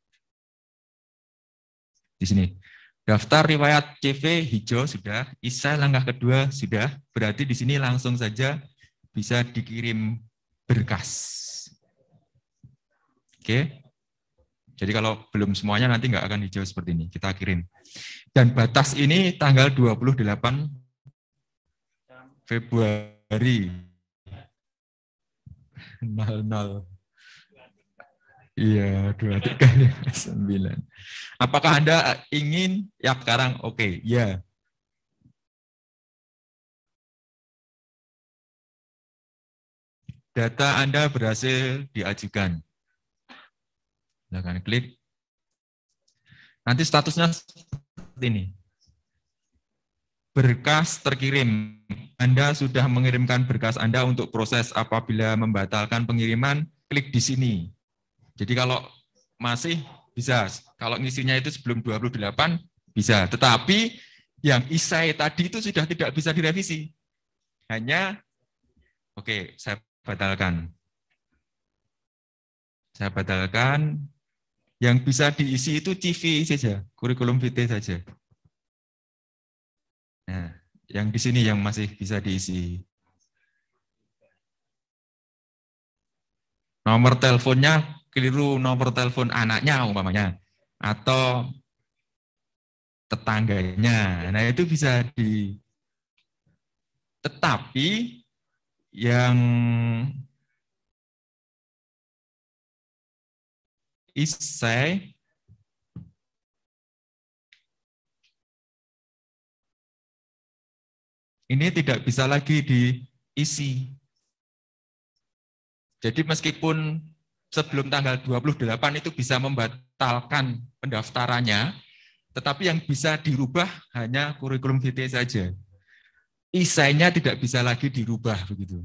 Di sini. Daftar riwayat CV hijau sudah, isai langkah kedua sudah, berarti di sini langsung saja bisa dikirim berkas. Oke. Jadi kalau belum semuanya nanti nggak akan hijau seperti ini, kita kirim. Dan batas ini tanggal 28 Februari 00. Iya, 2359. Apakah Anda ingin ya sekarang? Oke, ya. Data Anda berhasil diajukan. Silakan klik. Nanti statusnya seperti ini. Berkas terkirim. Anda sudah mengirimkan berkas Anda untuk proses. Apabila membatalkan pengiriman, klik di sini. Jadi kalau masih bisa, kalau ngisinya itu sebelum 28 bisa. Tetapi yang isai tadi itu sudah tidak bisa direvisi. Hanya, oke, saya batalkan. Saya batalkan. Yang bisa diisi itu CV saja, kurikulum vitae saja. Nah, yang di sini yang masih bisa diisi. Nomor teleponnya keliru, nomor telepon anaknya umpamanya atau tetangganya. Nah, itu bisa di, tetapi yang isai ini tidak bisa lagi diisi. Jadi meskipun sebelum tanggal 28 itu bisa membatalkan pendaftarannya, tetapi yang bisa dirubah hanya kurikulum vitae saja. Isainya tidak bisa lagi dirubah begitu.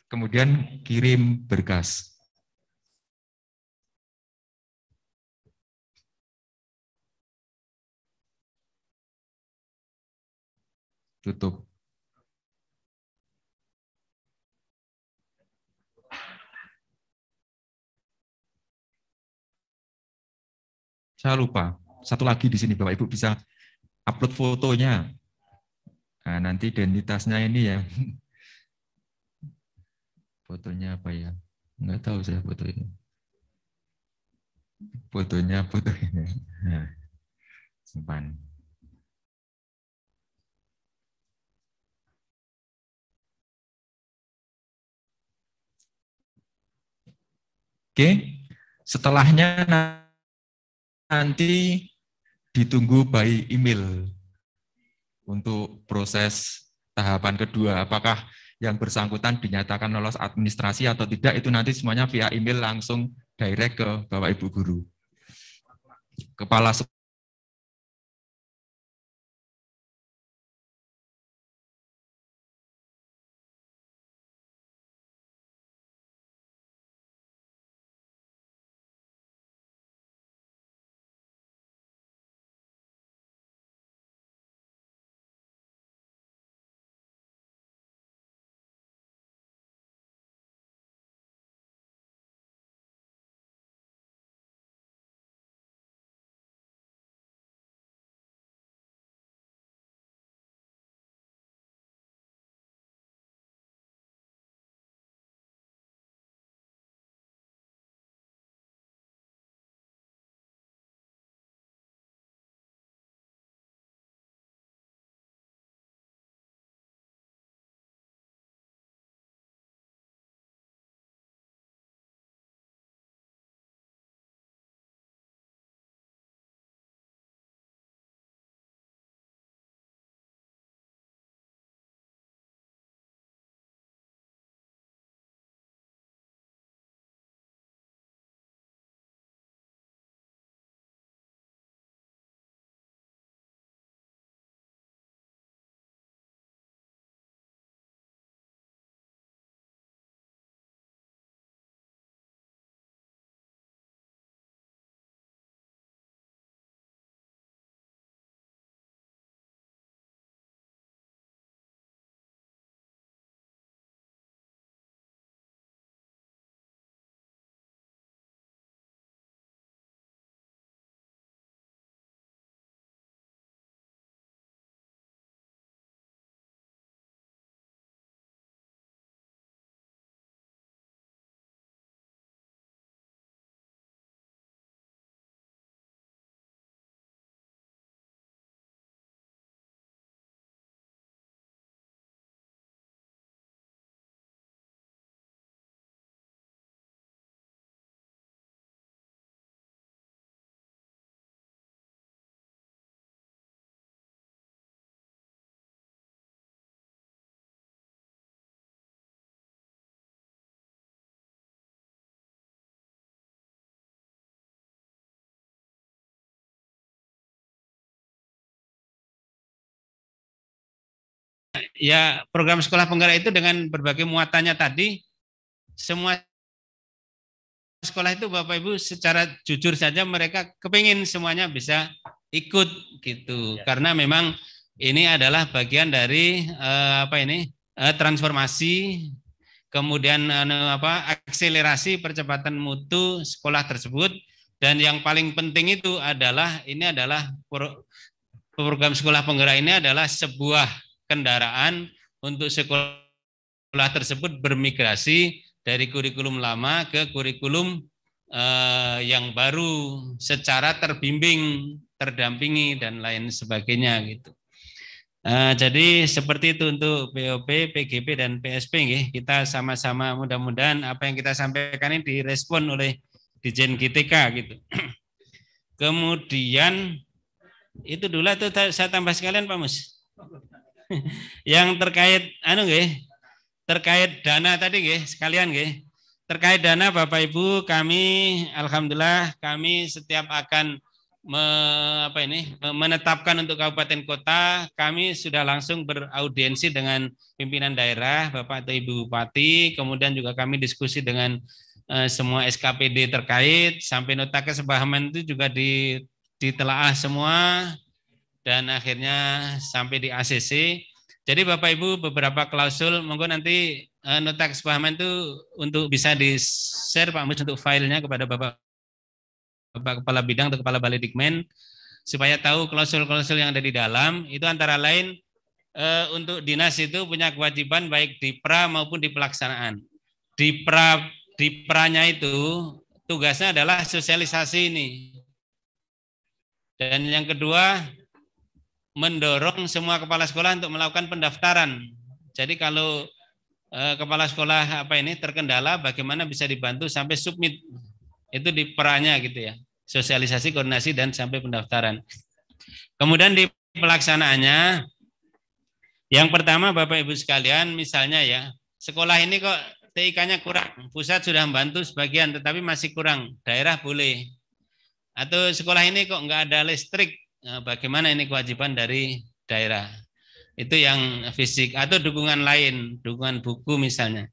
Kemudian kirim berkas. Tutup. Saya lupa, satu lagi di sini Bapak Ibu bisa upload fotonya. Nah, nanti identitasnya ini ya. Fotonya apa ya? Enggak tahu saya foto ini. Fotonya foto ini. Nah, simpan. Oke, setelahnya nanti ditunggu by email untuk proses tahapan kedua. Apakah yang bersangkutan dinyatakan lolos administrasi atau tidak, itu nanti semuanya via email langsung direct ke Bapak Ibu Guru. Kepala ya program sekolah penggerak itu dengan berbagai muatannya tadi, semua sekolah itu Bapak Ibu secara jujur saja mereka kepingin semuanya bisa ikut gitu, karena memang ini adalah bagian dari transformasi, kemudian akselerasi percepatan mutu sekolah tersebut, dan yang paling penting itu adalah program sekolah penggerak ini adalah sebuah kendaraan untuk sekolah tersebut bermigrasi dari kurikulum lama ke kurikulum yang baru secara terbimbing, terdampingi dan lain sebagainya gitu. Jadi seperti itu untuk BOP, PGP dan PSP. Kita sama-sama mudah-mudahan apa yang kita sampaikan ini direspon oleh Dijen GTK gitu. Kemudian itu dulu itu saya tambah sekalian Pak Mus. Yang terkait terkait dana tadi sekalian terkait dana Bapak Ibu, kami alhamdulillah kami setiap akan menetapkan untuk kabupaten kota, kami sudah langsung beraudiensi dengan pimpinan daerah Bapak atau Ibu Bupati, kemudian juga kami diskusi dengan semua SKPD terkait, sampai nota kesepahaman itu juga ditelaah semua dan akhirnya sampai di ACC. Jadi Bapak Ibu beberapa klausul, monggo nanti nota kesepahaman itu untuk bisa di-share Pak Mus untuk filenya kepada Bapak Kepala Bidang atau Kepala Balai Dikmen, supaya tahu klausul-klausul yang ada di dalam. Itu antara lain untuk dinas itu punya kewajiban baik di pra maupun di pelaksanaan. Di pranya itu tugasnya adalah sosialisasi ini. Dan yang kedua, mendorong semua kepala sekolah untuk melakukan pendaftaran. Jadi kalau kepala sekolah terkendala, bagaimana bisa dibantu sampai submit, itu di perannya gitu ya, sosialisasi, koordinasi dan sampai pendaftaran. Kemudian di pelaksanaannya, yang pertama Bapak Ibu sekalian, misalnya ya, sekolah ini kok TIK-nya kurang, pusat sudah membantu sebagian tetapi masih kurang, daerah boleh. Atau sekolah ini kok nggak ada listrik, nah, bagaimana ini kewajiban dari daerah. Itu yang fisik, atau dukungan lain, dukungan buku misalnya.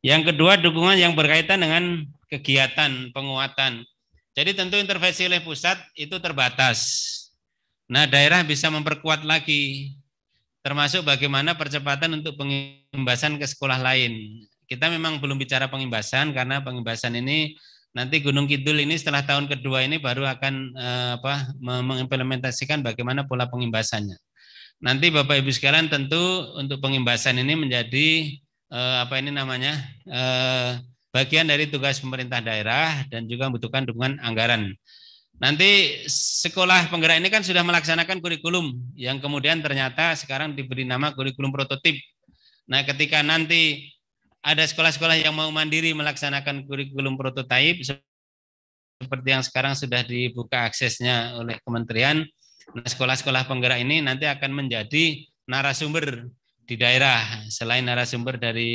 Yang kedua, dukungan yang berkaitan dengan kegiatan penguatan. Jadi tentu intervensi oleh pusat itu terbatas. Nah, daerah bisa memperkuat lagi, termasuk bagaimana percepatan untuk pengimbasan ke sekolah lain. Kita memang belum bicara pengimbasan, karena pengimbasan ini nanti Gunung Kidul ini setelah tahun kedua ini baru akan mengimplementasikan bagaimana pola pengimbasannya. Nanti Bapak Ibu sekalian, tentu untuk pengimbasan ini menjadi bagian dari tugas pemerintah daerah dan juga membutuhkan dukungan anggaran. Nanti sekolah penggerak ini kan sudah melaksanakan kurikulum yang kemudian ternyata sekarang diberi nama kurikulum prototip. Nah, ketika nanti ada sekolah-sekolah yang mau mandiri melaksanakan kurikulum prototipe seperti yang sekarang sudah dibuka aksesnya oleh kementerian, nah, sekolah-sekolah penggerak ini nanti akan menjadi narasumber di daerah. Selain narasumber dari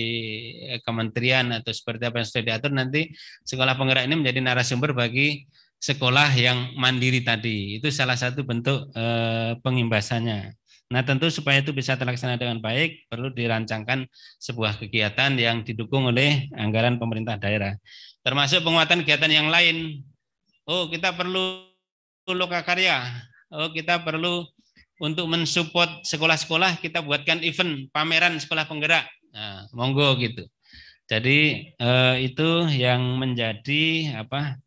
kementerian atau seperti apa yang sudah diatur, nanti sekolah penggerak ini menjadi narasumber bagi sekolah yang mandiri tadi. Itu salah satu bentuk pengimbasannya. Nah, tentu supaya itu bisa terlaksana dengan baik, perlu dirancangkan sebuah kegiatan yang didukung oleh anggaran pemerintah daerah. Termasuk penguatan kegiatan yang lain. Oh, kita perlu lokakarya. Oh, kita perlu untuk mensupport sekolah-sekolah, kita buatkan event pameran sekolah penggerak. Nah, monggo gitu. Jadi itu yang menjadi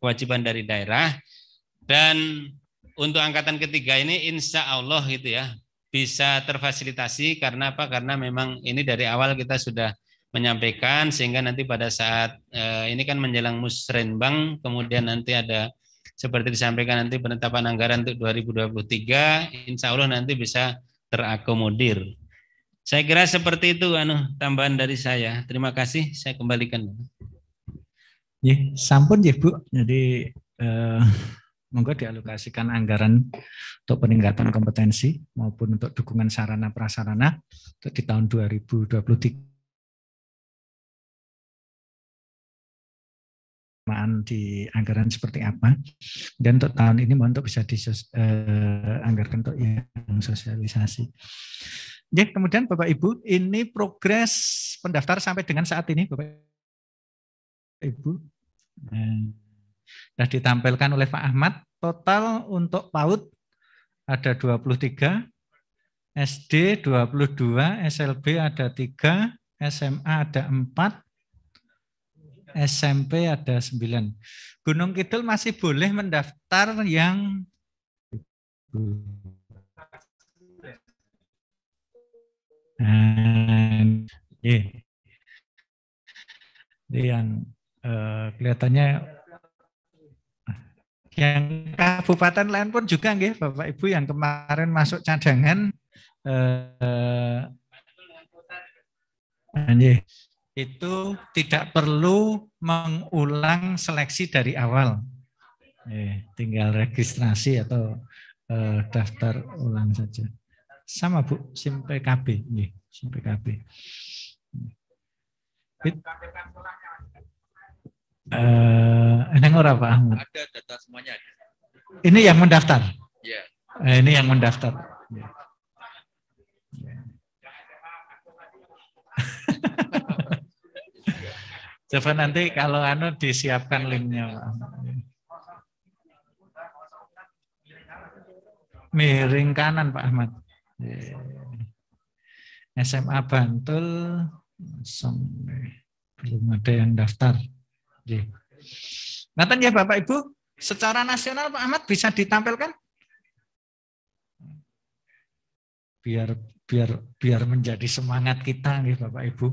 kewajiban dari daerah. Dan untuk angkatan ketiga ini insya Allah gitu ya, bisa terfasilitasi. Karena apa? Karena memang ini dari awal kita sudah menyampaikan, sehingga nanti pada saat ini kan menjelang musrenbang, kemudian nanti ada seperti disampaikan nanti penetapan anggaran untuk 2023, insya Allah nanti bisa terakomodir. Saya kira seperti itu tambahan dari saya. Terima kasih, saya kembalikan. Ya, sampun ya Bu. Jadi monggo dialokasikan anggaran untuk peningkatan kompetensi maupun untuk dukungan sarana prasarana untuk di tahun 2023. Di anggaran seperti apa, dan untuk tahun ini mohon untuk bisa dianggarkan untuk yang sosialisasi. Ya, kemudian Bapak Ibu, ini progres pendaftar sampai dengan saat ini Bapak Ibu. Sudah ditampilkan oleh Pak Ahmad. Total untuk PAUD ada 23, SD 22, SLB ada 3, SMA ada 4, SMP ada 9. Gunung Kidul masih boleh mendaftar yang yang kelihatannya yang kabupaten lain pun juga nggih Bapak Ibu yang kemarin masuk cadangan itu tidak perlu mengulang seleksi dari awal. Tinggal registrasi atau daftar ulang saja. Sama Bu, SIM PKB, SIM PKB. Eneng ora Pak Ahmad? Ada data semuanya. Ini yang mendaftar. Ya. Ini yang mendaftar. Coba nanti kalau disiapkan linknya Pak. Miring kanan Pak Ahmad. SMA Bantul belum ada yang daftar. Ngaten ya Bapak Ibu, secara nasional Pak Ahmad bisa ditampilkan? Biar menjadi semangat kita nih Bapak Ibu.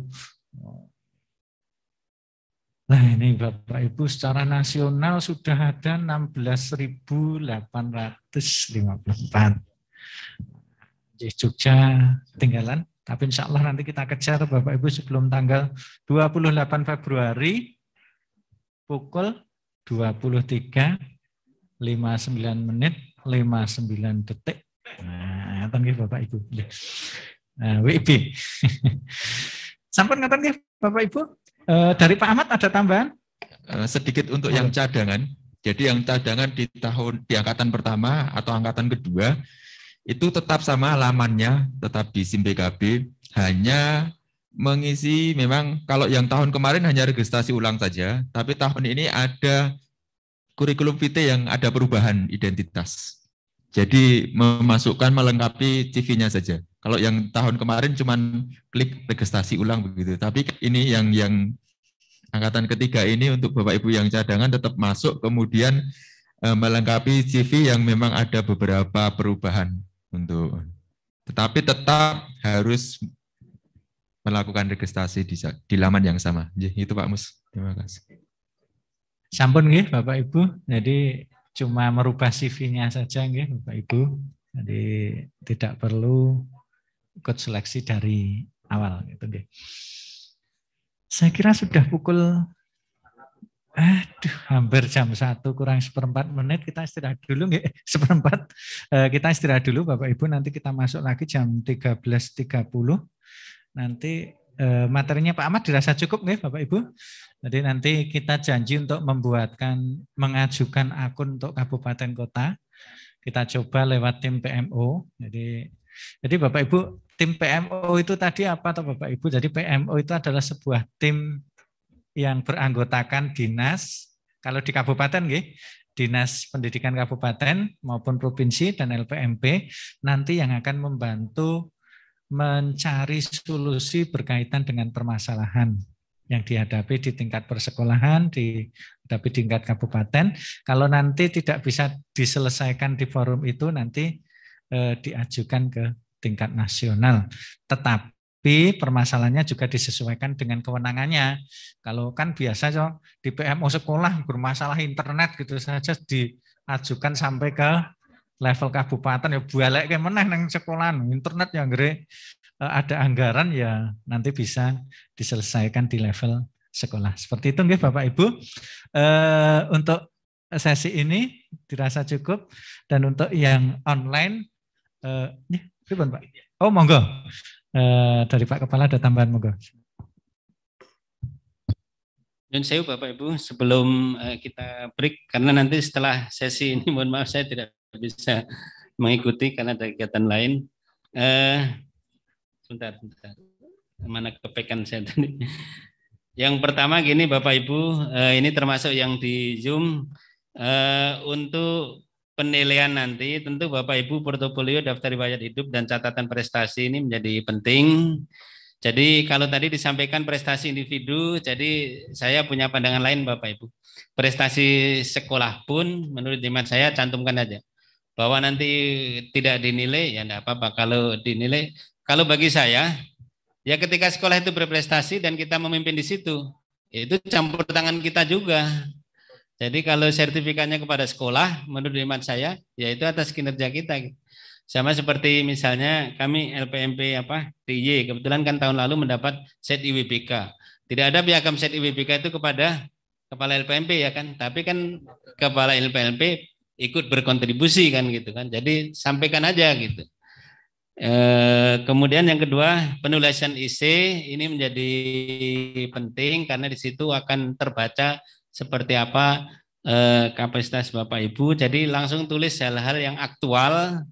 Nah ini Bapak Ibu secara nasional sudah ada 16.854. Jogja tinggalan, tapi insya Allah nanti kita kejar Bapak Ibu sebelum tanggal 28 Februari pukul 23.59 menit 59 detik. Nah, ngaten Bapak Ibu. WIB. Sampun ngaten nggih Bapak Ibu. Dari Pak Ahmad ada tambahan? Sedikit untuk yang cadangan. Jadi yang cadangan di angkatan pertama atau angkatan kedua itu tetap sama lamannya, tetap di SIM PKB, hanya mengisi memang kalau yang tahun kemarin hanya registrasi ulang saja, tapi tahun ini ada kurikulum vitae yang ada perubahan identitas. Jadi memasukkan melengkapi CV-nya saja. Kalau yang tahun kemarin cuma klik registrasi ulang begitu, tapi ini yang angkatan ketiga ini untuk Bapak Ibu yang cadangan tetap masuk, kemudian melengkapi CV yang memang ada beberapa perubahan tetapi tetap harus melakukan registrasi di laman yang sama. Itu Pak Mus. Terima kasih. Sampun nggih Bapak Ibu. Jadi cuma merubah CV-nya saja nggih Bapak Ibu. Jadi tidak perlu ikut seleksi dari awal gitu nggih. Saya kira sudah pukul hampir jam 1 kurang 1/4 menit, kita istirahat dulu nggih. 1/4 kita istirahat dulu Bapak Ibu, nanti kita masuk lagi jam 13.30. Nanti materinya Pak Ahmad dirasa cukup nggih Bapak Ibu. Jadi nanti kita janji untuk mengajukan akun untuk kabupaten kota. Kita coba lewat tim PMO. Jadi Bapak Ibu, tim PMO itu tadi apa toh Bapak Ibu? Jadi PMO itu adalah sebuah tim yang beranggotakan dinas, kalau di kabupaten dinas pendidikan kabupaten maupun provinsi dan LPMP nanti yang akan membantu mencari solusi berkaitan dengan permasalahan yang dihadapi di tingkat persekolahan, dihadapi di tingkat kabupaten. Kalau nanti tidak bisa diselesaikan di forum itu nanti diajukan ke tingkat nasional. Tetapi permasalahannya juga disesuaikan dengan kewenangannya. Kalau kan biasa di PMO sekolah bermasalah internet gitu saja diajukan sampai ke level kabupaten ya balik ke meneh nang sekolahan internet yang gede ada anggaran ya nanti bisa diselesaikan di level sekolah. Seperti itu nggih Bapak Ibu. Untuk sesi ini dirasa cukup dan untuk yang online Pak. Oh monggo. Dari Pak Kepala ada tambahan monggo. Nyun sewu Bapak Ibu, sebelum kita break karena nanti setelah sesi ini mohon maaf saya tidak bisa mengikuti karena ada kegiatan lain. sebentar. Mana kepekan saya tadi. Yang pertama gini Bapak Ibu, ini termasuk yang di Zoom untuk penilaian nanti. Tentu Bapak Ibu portofolio daftar riwayat hidup dan catatan prestasi ini menjadi penting. Jadi kalau tadi disampaikan prestasi individu, jadi saya punya pandangan lain Bapak Ibu. Prestasi sekolah pun menurut iman saya cantumkan aja. Bahwa nanti tidak dinilai, ya enggak apa-apa. Kalau dinilai, kalau bagi saya, ya ketika sekolah itu berprestasi dan kita memimpin di situ, itu campur tangan kita juga. Jadi kalau sertifikatnya kepada sekolah, menurut iman saya, ya itu atas kinerja kita. Sama seperti misalnya kami LPMP DIY, kebetulan kan tahun lalu mendapat set IWBK. Tidak ada piagam set IWBK itu kepada kepala LPMP ya kan, tapi kan kepala LPMP ikut berkontribusi kan gitu kan. Jadi sampaikan aja gitu. Kemudian yang kedua, penulisan IC ini menjadi penting karena di situ akan terbaca seperti apa kapasitas Bapak Ibu. Jadi langsung tulis hal-hal yang aktual,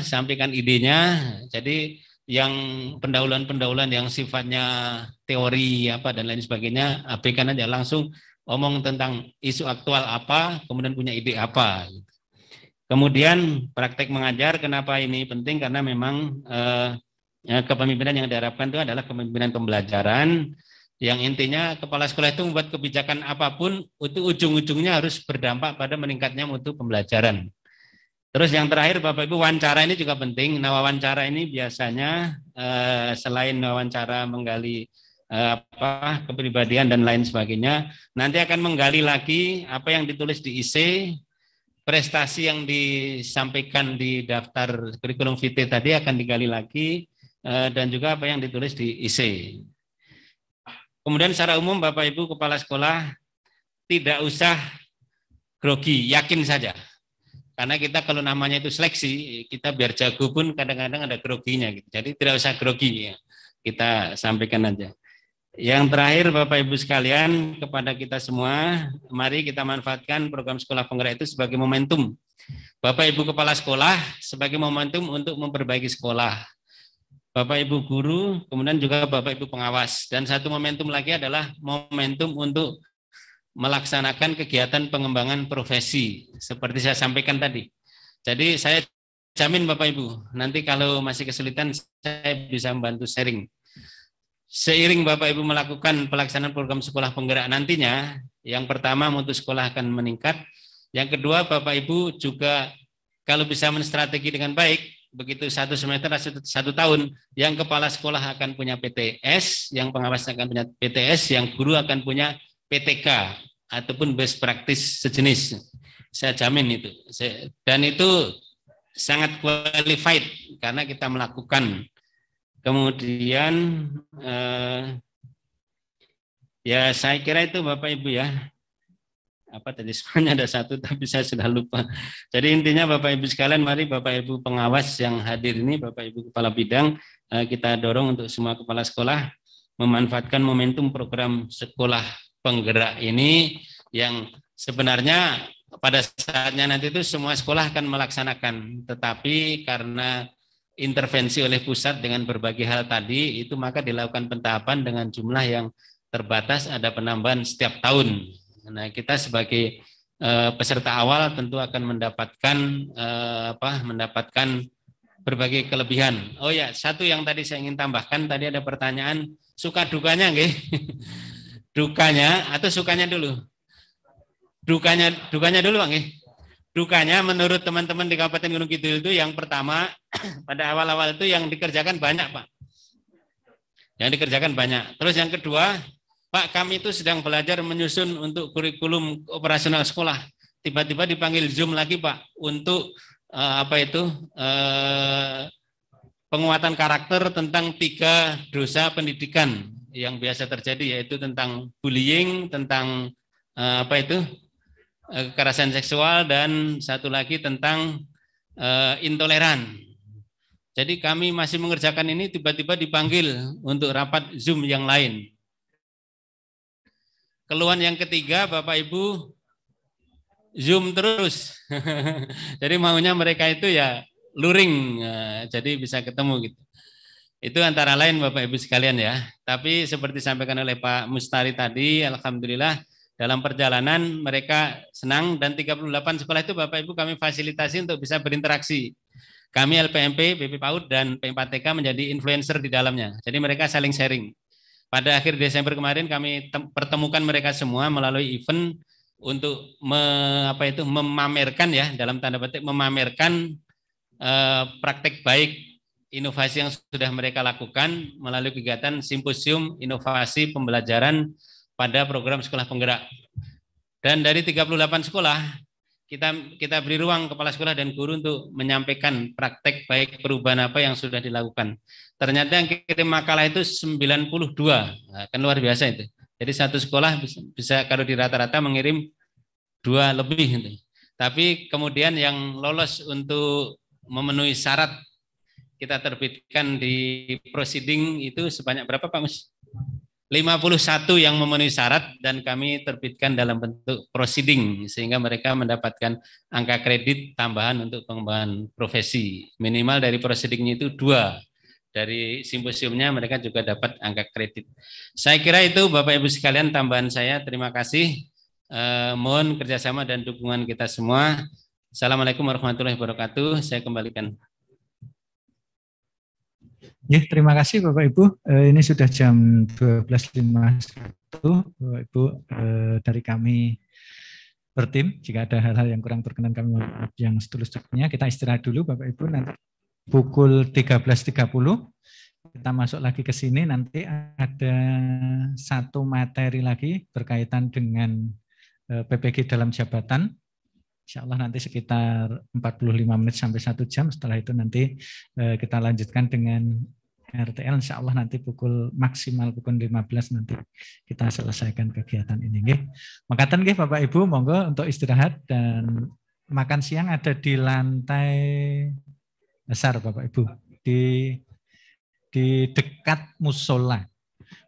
sampaikan idenya. Jadi yang pendahuluan yang sifatnya teori dan lain sebagainya, abaikan aja, langsung omong tentang isu aktual apa, kemudian punya ide apa. Kemudian praktek mengajar, kenapa ini penting? Karena memang kepemimpinan yang diharapkan itu adalah kepemimpinan pembelajaran, yang intinya kepala sekolah itu membuat kebijakan apapun, itu ujung-ujungnya harus berdampak pada meningkatnya mutu pembelajaran. Terus yang terakhir Bapak Ibu, wawancara ini juga penting. Nah, wawancara ini biasanya selain wawancara menggali kepribadian dan lain sebagainya, nanti akan menggali lagi apa yang ditulis di IC, prestasi yang disampaikan di daftar kurikulum vitae tadi akan digali lagi, dan juga apa yang ditulis di IC. Kemudian secara umum Bapak Ibu kepala sekolah tidak usah grogi, yakin saja. Karena kita kalau namanya itu seleksi, kita biar jago pun kadang-kadang ada groginya gitu. Jadi tidak usah grogi ya. Kita sampaikan aja. Yang terakhir Bapak Ibu sekalian, kepada kita semua, mari kita manfaatkan program sekolah penggerak itu sebagai momentum. Bapak Ibu kepala sekolah sebagai momentum untuk memperbaiki sekolah. Bapak Ibu guru, kemudian juga Bapak Ibu pengawas. Dan satu momentum lagi adalah momentum untuk melaksanakan kegiatan pengembangan profesi seperti saya sampaikan tadi. Jadi saya jamin Bapak Ibu, nanti kalau masih kesulitan saya bisa membantu sharing. Seiring Bapak Ibu melakukan pelaksanaan program sekolah penggerak nantinya, yang pertama mutu sekolah akan meningkat, yang kedua Bapak Ibu juga kalau bisa menstrategi dengan baik, begitu satu semester satu tahun, yang kepala sekolah akan punya PTS, yang pengawas akan punya PTS, yang guru akan punya PTK ataupun best practice sejenis. Saya jamin itu. Dan itu sangat qualified karena kita melakukan. Kemudian ya saya kira itu Bapak Ibu ya. Apa tadi sebenarnya ada satu tapi saya sudah lupa. Jadi intinya Bapak Ibu sekalian, mari Bapak Ibu pengawas yang hadir ini, Bapak Ibu kepala bidang, kita dorong untuk semua kepala sekolah memanfaatkan momentum program sekolah penggerak ini yang sebenarnya pada saatnya nanti itu semua sekolah akan melaksanakan, tetapi karena intervensi oleh pusat dengan berbagai hal tadi itu maka dilakukan pentahapan dengan jumlah yang terbatas, ada penambahan setiap tahun. Nah, kita sebagai peserta awal tentu akan mendapatkan berbagai kelebihan. Oh ya, satu yang tadi saya ingin tambahkan, tadi ada pertanyaan suka dukanya nggih? Dukanya atau sukanya dulu? Dukanya dulu Bang nggih. Dukanya menurut teman-teman di Kabupaten Gunung Kidul itu yang pertama pada awal-awal itu yang dikerjakan banyak, Pak. Yang dikerjakan banyak. Terus yang kedua, Pak, kami itu sedang belajar menyusun untuk kurikulum operasional sekolah. Tiba-tiba dipanggil Zoom lagi, Pak, untuk penguatan karakter tentang 3 dosa pendidikan yang biasa terjadi, yaitu tentang bullying, tentang kekerasan seksual, dan satu lagi tentang intoleran. Jadi kami masih mengerjakan ini, tiba-tiba dipanggil untuk rapat Zoom yang lain. Keluhan yang ketiga, Bapak Ibu, Zoom terus. Jadi maunya mereka itu ya luring, jadi bisa ketemu gitu. Itu antara lain Bapak Ibu sekalian ya. Tapi seperti disampaikan oleh Pak Mustari tadi, alhamdulillah dalam perjalanan mereka senang dan 38 sekolah itu Bapak Ibu kami fasilitasi untuk bisa berinteraksi. Kami LPMP, BP PAUD dan P4TK menjadi influencer di dalamnya. Jadi mereka saling sharing. Pada akhir Desember kemarin kami pertemukan mereka semua melalui event untuk memamerkan ya, dalam tanda petik memamerkan praktek baik inovasi yang sudah mereka lakukan melalui kegiatan simposium inovasi pembelajaran pada program sekolah penggerak. Dan dari 38 sekolah, kita beri ruang kepala sekolah dan guru untuk menyampaikan praktek baik perubahan apa yang sudah dilakukan. Ternyata yang kirim makalah itu 92, nah, kan luar biasa itu. Jadi satu sekolah bisa kalau di rata-rata mengirim 2 lebih. Gitu. Tapi kemudian yang lolos untuk memenuhi syarat kita terbitkan di proceeding itu sebanyak berapa Pak Mus? 51 yang memenuhi syarat dan kami terbitkan dalam bentuk proceeding sehingga mereka mendapatkan angka kredit tambahan untuk pengembangan profesi. Minimal dari proceedingnya itu 2. Dari simposiumnya mereka juga dapat angka kredit. Saya kira itu Bapak Ibu sekalian tambahan saya. Terima kasih. Mohon kerjasama dan dukungan kita semua. Assalamualaikum warahmatullahi wabarakatuh. Saya kembalikan. Ya, terima kasih Bapak Ibu. Ini sudah jam 12.51. Bapak Ibu, dari kami bertim, jika ada hal-hal yang kurang berkenan kami yang setulus-tulusnya, kita istirahat dulu Bapak Ibu. Nanti pukul 13.30 kita masuk lagi ke sini. Nanti ada satu materi lagi berkaitan dengan PPG dalam jabatan. Insya Allah nanti sekitar 45 menit sampai 1 jam. Setelah itu nanti kita lanjutkan dengan RTL. Insya Allah nanti maksimal pukul 15 nanti kita selesaikan kegiatan ini. Makaten nggih Bapak Ibu, monggo untuk istirahat dan makan siang ada di lantai dasar Bapak Ibu di dekat musola.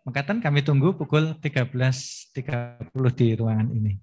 Makaten kami tunggu pukul 13.30 di ruangan ini.